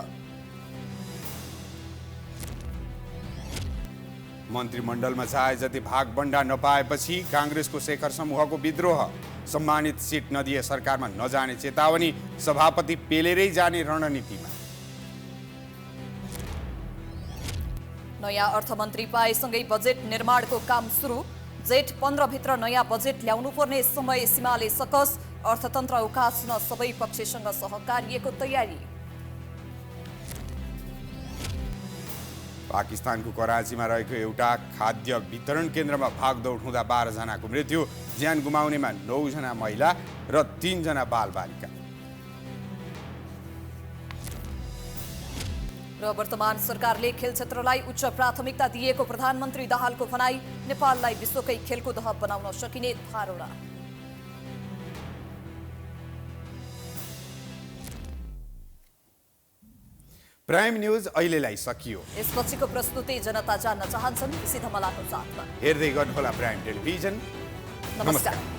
मन्त्रीमण्डलमा चाहे जति भागबण्डा नपाएपछि काङ्ग्रेसको शेखर समूहको विद्रोह। सम्मानित सिट नदिए सरकारमा नजाने चेतावनी। सभापति पेलेरै जाने रणनीतिमा। नयाँ अर्थमन्त्री पाएसँगै बजेट निर्माणको काम सुरु। जेठ 15 भित्र नयाँ बजेट ल्याउनुपर्ने समय सीमाले सकस। अर्थतन्त्र उकास्न सबै पक्षसँग सहकार्यको तयारी। पाकिस्तानको कराँचीमा रहेको एउटा खाद्य वितरण केन्द्रमा भागदौड हुँदा 12 जनाको मृत्यु। ज्यान गुमाउनेमा 9 जना महिला र 3 जना बालबालिका। र वर्तमान सरकारले खेल क्षेत्रलाई उच्च प्राथमिकता दिएको प्रधानमन्त्री दाहालको भनाई। नेपाललाई विश्वकै खेलकुद हब बनाउन सकिने धारणा। प्राइम न्यूज अहिलेलाई सकियो। यसपछिको प्रस्तुति जनता जान्न चाहन्छन्, इसी धमलाको साथमा हेर्दै गर्नुहोला प्राइम टेलिभिजन। नमस्कार।